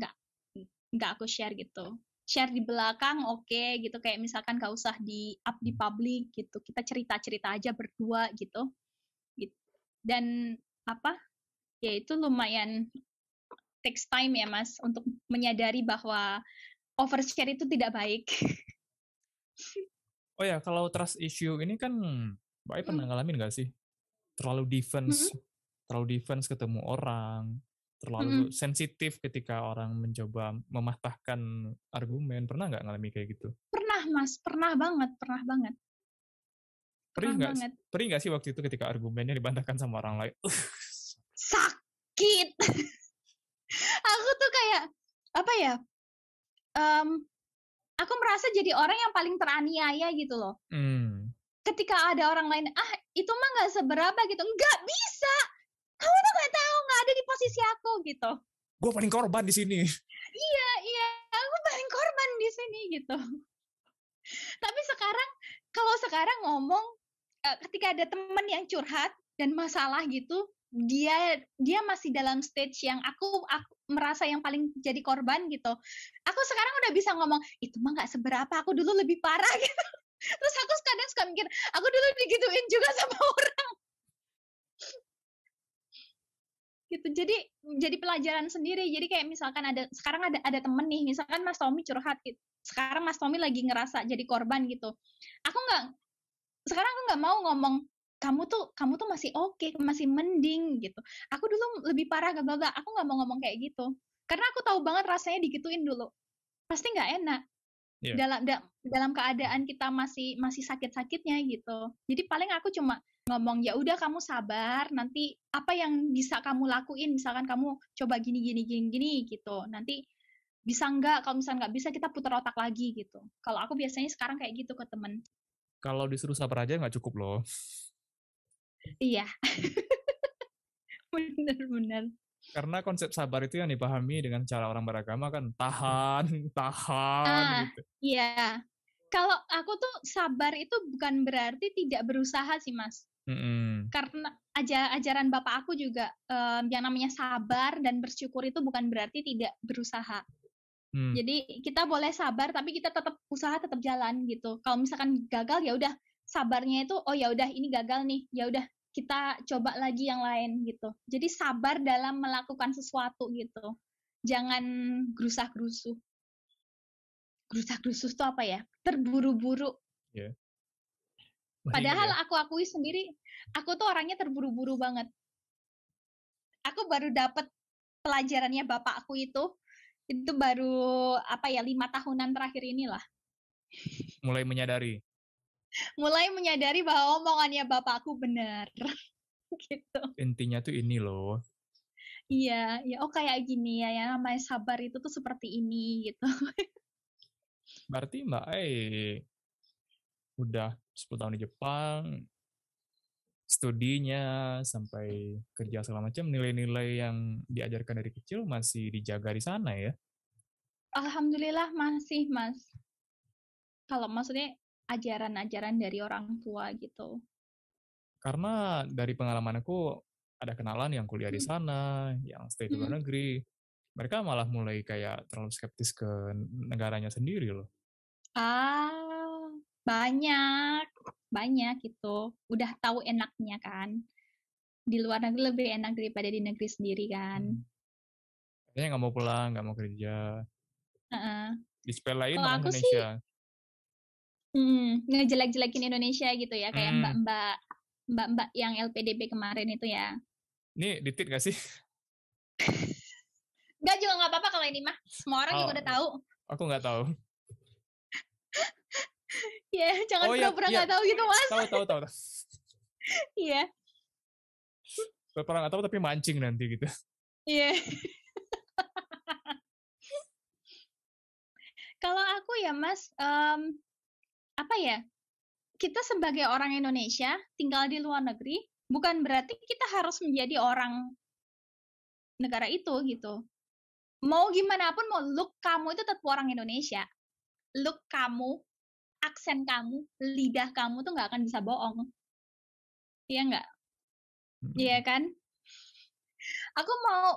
nggak aku share gitu. Share di belakang oke gitu, kayak misalkan gak usah di up di publik gitu, kita cerita-cerita aja berdua gitu. Dan apa ya, itu lumayan takes time ya, Mas, untuk menyadari bahwa overshare itu tidak baik. Oh ya, kalau trust issue ini kan Mbak Ai pernah Mm, ngalamin nggak sih? Terlalu mm, defense, terlalu defense ketemu orang, terlalu mm. sensitif ketika orang mencoba mematahkan argumen. Pernah nggak ngalami kayak gitu? Pernah, Mas, pernah banget, pernah banget, Perih pernah nggak? banget. Perih nggak sih waktu itu ketika argumennya dibantahkan sama orang lain? Sakit. Aku tuh kayak apa ya? em, aku merasa jadi orang yang paling teraniaya gitu loh. Hmm. Ketika ada orang lain, itu mah nggak seberapa gitu, nggak bisa. Kamu tuh nggak tahu, nggak ada di posisi aku gitu. Gue paling korban di sini. Iya, iya, aku paling korban di sini gitu. Tapi kalau sekarang ngomong, ketika ada temen yang curhat dan masalah gitu, dia masih dalam stage yang aku merasa yang paling jadi korban gitu. Aku sekarang udah bisa ngomong, itu mah nggak seberapa, aku dulu lebih parah gitu. Terus aku kadang suka mikir, aku dulu digituin juga sama orang gitu. Jadi pelajaran sendiri. Jadi kayak misalkan sekarang ada temen nih, misalkan Mas Tommy curhat gitu. Sekarang Mas Tommy lagi ngerasa jadi korban gitu. Sekarang aku nggak mau ngomong, kamu tuh masih oke, masih mending gitu. Aku dulu lebih parah, gak bla. Aku nggak mau ngomong kayak gitu. Karena aku tahu banget rasanya digituin dulu. Pasti nggak enak. Iya. Dalam keadaan kita masih sakit-sakitnya gitu. Jadi paling aku cuma ngomong, ya udah kamu sabar, nanti apa yang bisa kamu lakuin, misalkan kamu coba gini gini gini gini gitu. Nanti bisa nggak, kalau misalnya nggak bisa kita putar otak lagi gitu. Kalau aku biasanya sekarang kayak gitu ke temen. Kalau disuruh sabar aja nggak cukup loh. Iya, bener-bener. Karena konsep sabar itu yang dipahami dengan cara orang beragama kan tahan, tahan Ah, gitu. iya. Kalau aku tuh sabar itu bukan berarti tidak berusaha sih, Mas. Mm-mm. Karena ajaran bapak aku juga, yang namanya sabar dan bersyukur itu bukan berarti tidak berusaha. Hmm. Jadi kita boleh sabar tapi kita tetap usaha, tetap jalan gitu. Kalau misalkan gagal ya udah, sabarnya itu oh ya udah ini gagal nih, ya udah kita coba lagi yang lain gitu. Jadi sabar dalam melakukan sesuatu gitu. Jangan gerusah-gerusuh. Gerusah-gerusuh itu apa ya? Terburu-buru. Ya. Wah, ini Padahal ya. aku akui sendiri, aku tuh orangnya terburu-buru banget. Aku baru dapet pelajarannya bapakku itu baru apa ya, 5 tahunan terakhir inilah. Mulai menyadari. Mulai menyadari bahwa omongannya bapakku benar. Gitu. Intinya tuh ini loh. Iya, ya oh kayak gini ya, yang namanya sabar itu tuh seperti ini gitu. Berarti Mbak udah 10 tahun di Jepang, studinya sampai kerja segala macam, nilai-nilai yang diajarkan dari kecil masih dijaga di sana ya. Alhamdulillah masih, Mas. Kalau maksudnya ajaran-ajaran dari orang tua gitu. Karena dari pengalaman aku ada kenalan yang kuliah di Hmm. sana, yang stay ke luar Hmm. negeri. Mereka malah mulai kayak terlalu skeptis ke negaranya sendiri loh. Ah, banyak. banyak gitu. Udah tahu enaknya kan. Di luar negeri lebih enak daripada di negeri sendiri kan. Katanya nggak mau pulang, nggak mau kerja. Disepelein Kalau malah aku sih Indonesia. ngejelek-jelekin Indonesia gitu ya, kayak Hmm, mbak-mbak yang LPDP kemarin itu ya. ini ditit gak sih? Enggak juga nggak apa-apa kalau ini mah. Semua orang Oh, juga udah tahu. aku nggak tahu. Ya, jangan Oh ya, pura-pura iya. nggak tahu gitu, Mas. Tahu. Iya. Pura-pura nggak tahu tapi mancing nanti gitu. Iya. Kalau aku ya, Mas, apa ya? Kita sebagai orang Indonesia tinggal di luar negeri, bukan berarti kita harus menjadi orang negara itu gitu. Mau gimana pun, mau look kamu itu tetap orang Indonesia. Look kamu, aksen kamu, lidah kamu tuh nggak akan bisa bohong. Iya nggak? Iya kan? Aku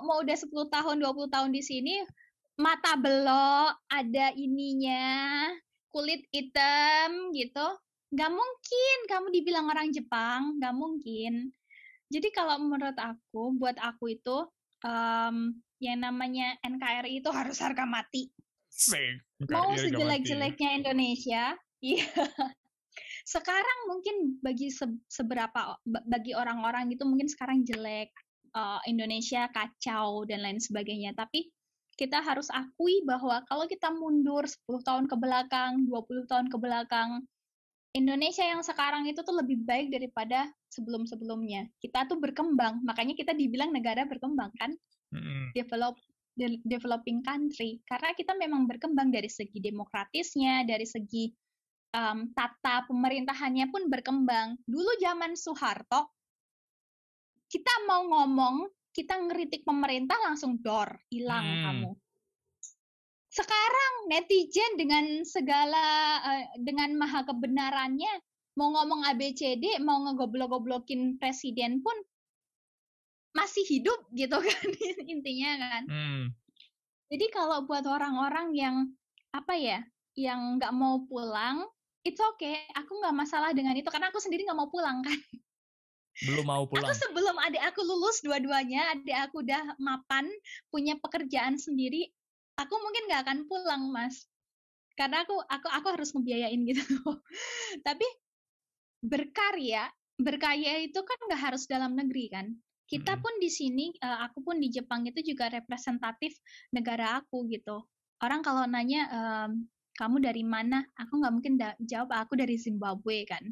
mau udah 10 tahun, 20 tahun di sini, mata belok, ada ininya, kulit hitam gitu. Nggak mungkin kamu dibilang orang Jepang, nggak mungkin. Jadi kalau menurut aku, buat aku itu, yang namanya NKRI itu harus harga mati. Mau sejelek-jeleknya Indonesia, iya. Sekarang mungkin bagi bagi orang-orang gitu mungkin sekarang jelek, Indonesia kacau dan lain sebagainya. Tapi kita harus akui bahwa kalau kita mundur 10 tahun ke belakang, 20 tahun ke belakang, Indonesia yang sekarang itu tuh lebih baik daripada sebelum-sebelumnya. Kita tuh berkembang, makanya kita dibilang negara berkembang kan, developing country, karena kita memang berkembang dari segi demokratisnya, dari segi tata pemerintahannya pun berkembang. Dulu zaman Soeharto, kita mau ngomong, kita ngeritik pemerintah langsung dor, hilang kamu. Sekarang netizen dengan segala dengan maha kebenarannya mau ngomong ABCD, mau ngegoblok-goblokin presiden pun masih hidup gitu kan intinya kan. Jadi kalau buat orang-orang yang apa ya, yang nggak mau pulang, it's okay. Aku nggak masalah dengan itu karena aku sendiri nggak mau pulang kan. Belum mau pulang. Aku sebelum adik aku lulus dua-duanya, adik aku udah mapan, punya pekerjaan sendiri, aku mungkin nggak akan pulang, Mas. Karena aku harus ngebiayain gitu. Tapi berkarya itu kan nggak harus dalam negeri kan. Kita pun di sini, aku pun di Jepang itu juga representatif negara aku gitu. Orang kalau nanya, kamu dari mana? Aku nggak mungkin jawab aku dari Zimbabwe kan.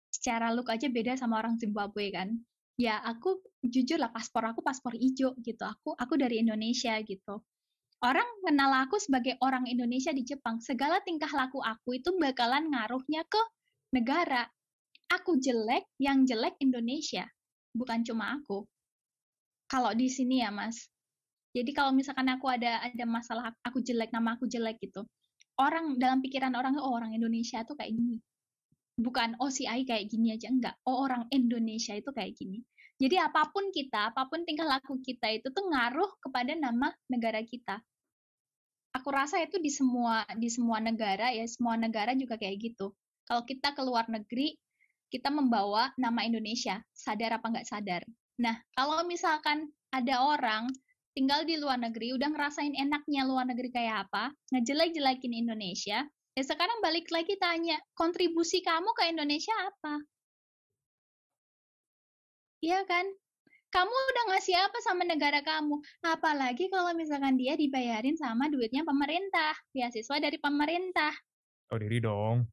Secara look aja beda sama orang Zimbabwe kan. Ya aku jujur lah, paspor aku paspor hijau gitu. Aku dari Indonesia gitu. Orang kenal aku sebagai orang Indonesia di Jepang. Segala tingkah laku aku itu bakalan ngaruhnya ke negara. Aku jelek, yang jelek Indonesia. Bukan cuma aku. Kalau di sini ya, Mas. Jadi kalau misalkan aku ada masalah, aku jelek, nama aku jelek gitu. Orang dalam pikiran orang, oh orang Indonesia tuh kayak gini. Bukan, oh si Ai kayak gini aja. Enggak. Oh orang Indonesia itu kayak gini. Jadi apapun kita, apapun tingkah laku kita itu tuh ngaruh kepada nama negara kita. Aku rasa itu di semua negara ya, semua negara juga kayak gitu. Kalau kita ke luar negeri, kita membawa nama Indonesia, sadar apa nggak sadar. Nah, kalau misalkan ada orang tinggal di luar negeri, udah ngerasain enaknya luar negeri kayak apa, ngejelek-jelekin Indonesia, ya sekarang balik lagi tanya, kontribusi kamu ke Indonesia apa? Iya kan? Kamu udah ngasih apa sama negara kamu? Apalagi kalau misalkan dia dibayarin sama duitnya pemerintah, beasiswa dari pemerintah. Tahu diri dong.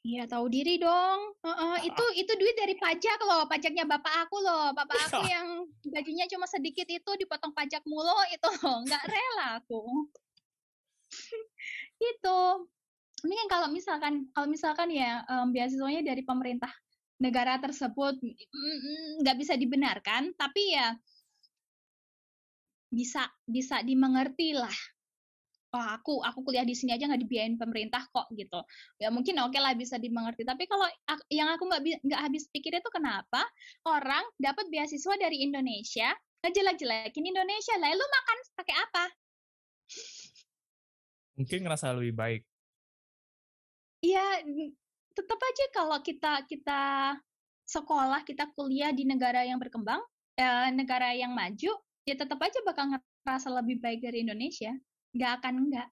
Iya, tahu diri dong. Itu duit dari pajak loh, pajaknya bapak aku loh. Bapak aku yang gajinya cuma sedikit itu dipotong pajak mulu itu loh, nggak rela aku. Gitu. Mungkin kalau misalkan ya beasiswanya dari pemerintah negara tersebut nggak bisa dibenarkan, tapi ya bisa dimengerti lah. Oh, aku kuliah di sini aja nggak dibiayain pemerintah kok gitu. Ya mungkin oke lah bisa dimengerti. Tapi kalau yang aku nggak habis pikir itu kenapa orang dapat beasiswa dari Indonesia ngejelek-jelekin Indonesia, lalu makan pakai apa? Mungkin ngerasa lebih baik. Iya, tetap aja kalau kita sekolah, kita kuliah di negara yang berkembang, negara yang maju, ya tetap aja bakal ngerasa lebih baik dari Indonesia. Nggak akan enggak.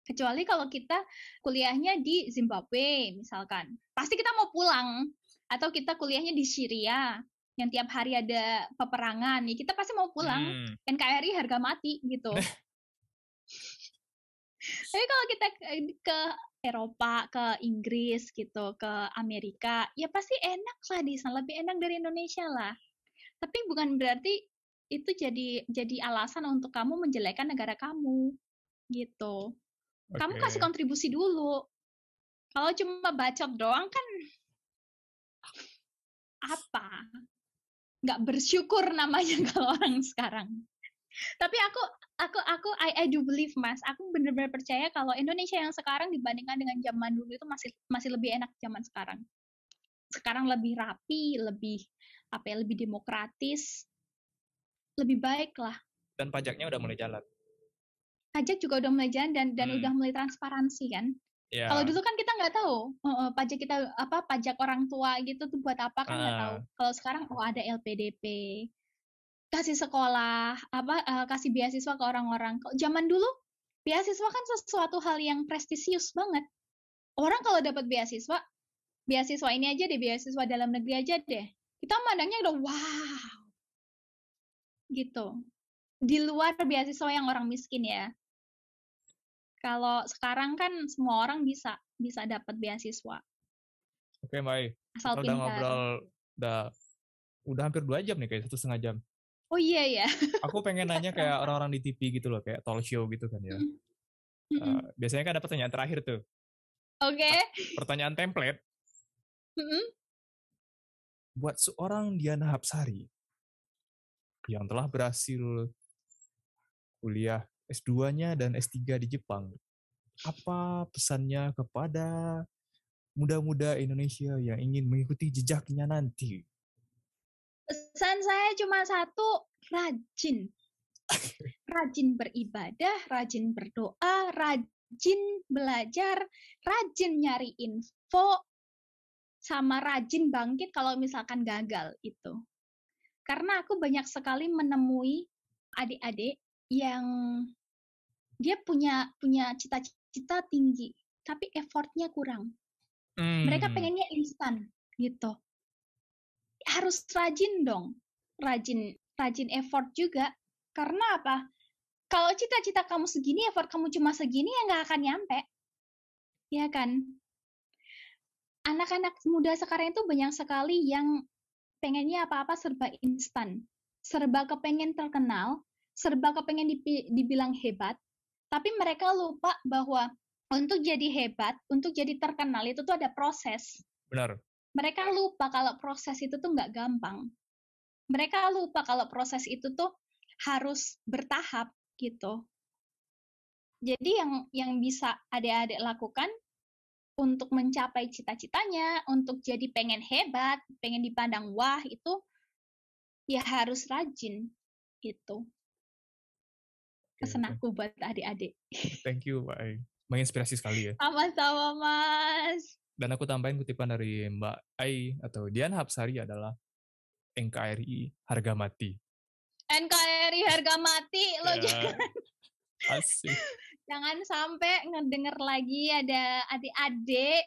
Kecuali kalau kita kuliahnya di Zimbabwe misalkan. Pasti kita mau pulang. Atau kita kuliahnya di Syria yang tiap hari ada peperangan. Ya kita pasti mau pulang. NKRI harga mati gitu. Tapi kalau kita ke Eropa, ke Inggris gitu, ke Amerika, ya pasti enak lah di sana, lebih enak dari Indonesia lah. Tapi bukan berarti itu jadi alasan untuk kamu menjelekkan negara kamu gitu. Kamu kasih kontribusi dulu. Kalau cuma bacot doang kan apa? Nggak bersyukur namanya kalau orang sekarang. Tapi I do believe, Mas. Aku benar-benar percaya kalau Indonesia yang sekarang dibandingkan dengan zaman dulu itu masih lebih enak zaman sekarang. Sekarang lebih rapi, lebih demokratis, lebih baik lah. Dan pajaknya udah mulai jalan. Pajak juga udah mulai jalan dan udah mulai transparansi kan. Yeah. Kalau dulu kan kita nggak tahu pajak kita pajak orang tua gitu tuh buat apa kan nggak tahu. Kalau sekarang ada LPDP, kasih sekolah, kasih beasiswa ke orang-orang. Kalau zaman dulu beasiswa kan sesuatu hal yang prestisius banget. Orang kalau dapat beasiswa ini aja deh, beasiswa dalam negeri aja deh. Kita mandangnya udah wow. Gitu. Di luar beasiswa yang orang miskin ya. Kalau sekarang kan semua orang bisa dapat beasiswa. Oke, Mai. Asal kita udah ngobrol udah hampir 2 jam nih, kayak 1,5 jam. Oh iya ya. Aku pengen nanya kayak orang-orang di TV gitu loh, kayak talk show gitu kan ya. Biasanya kan ada pertanyaan terakhir tuh. Oke. Pertanyaan template. Buat seorang Diana Hapsari yang telah berhasil kuliah S2-nya dan S3 di Jepang, apa pesannya kepada muda-muda Indonesia yang ingin mengikuti jejaknya nanti? Pesan saya cuma satu, rajin. Rajin beribadah, rajin berdoa, rajin belajar, rajin nyari info, sama rajin bangkit kalau misalkan gagal itu. Karena aku banyak sekali menemui adik-adik yang dia punya cita-cita tinggi, tapi effortnya kurang. Mereka pengennya instan gitu. Harus rajin dong, rajin effort juga. Karena apa? Kalau cita-cita kamu segini, effort kamu cuma segini, ya nggak akan nyampe. Ya kan? Anak-anak muda sekarang itu banyak sekali yang pengennya apa-apa serba instan. Serba kepengen terkenal, serba kepengen dibilang hebat, tapi mereka lupa bahwa untuk jadi hebat, untuk jadi terkenal itu tuh ada proses. Benar. Mereka lupa kalau proses itu tuh nggak gampang. Mereka lupa kalau proses itu tuh harus bertahap gitu. Jadi yang bisa adik-adik lakukan untuk mencapai cita-citanya, untuk jadi pengen hebat, pengen dipandang wah itu, ya harus rajin gitu. Pesan aku buat adik-adik. Thank you, Mbak. Menginspirasi sekali ya. Sama-sama, Mas. Dan aku tambahin kutipan dari Mbak Ai atau Diana Hapsari adalah NKRI harga mati. NKRI harga mati, lo jangan. Asik. Jangan sampai ngedenger lagi ada adik-adik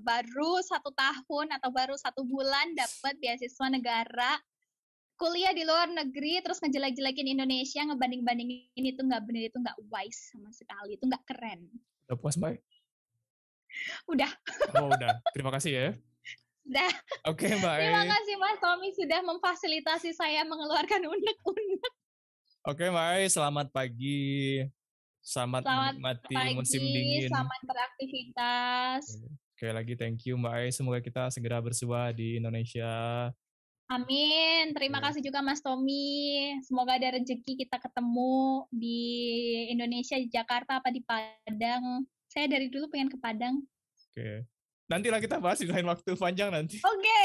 baru 1 tahun atau baru 1 bulan dapat beasiswa negara, kuliah di luar negeri, terus ngejelek-jelekin Indonesia, ngebanding-bandingin itu nggak bener, itu nggak wise sama sekali, itu nggak keren. Udah puas, Mbak? Udah. Oh, udah. Terima kasih ya. Udah. Oke, Mbak. Terima kasih, Mas Tommy, sudah memfasilitasi saya mengeluarkan unek-unek. Oke, Mbak. Selamat pagi. Selamat menikmati musim dingin. Selamat beraktivitas. Oke, lagi thank you, Mbak. Semoga kita segera bersua di Indonesia. Amin. Terima kasih juga Mas Tommy. Semoga ada rezeki kita ketemu di Indonesia, di Jakarta apa di Padang. Saya dari dulu pengen ke Padang. Oke. Nantilah kita bahas di lain waktu panjang nanti. Oke.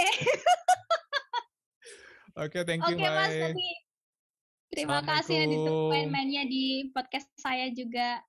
Oke, thank you, Oke, Mas Tommy. Terima kasih yang ditungguin mainnya di podcast saya juga.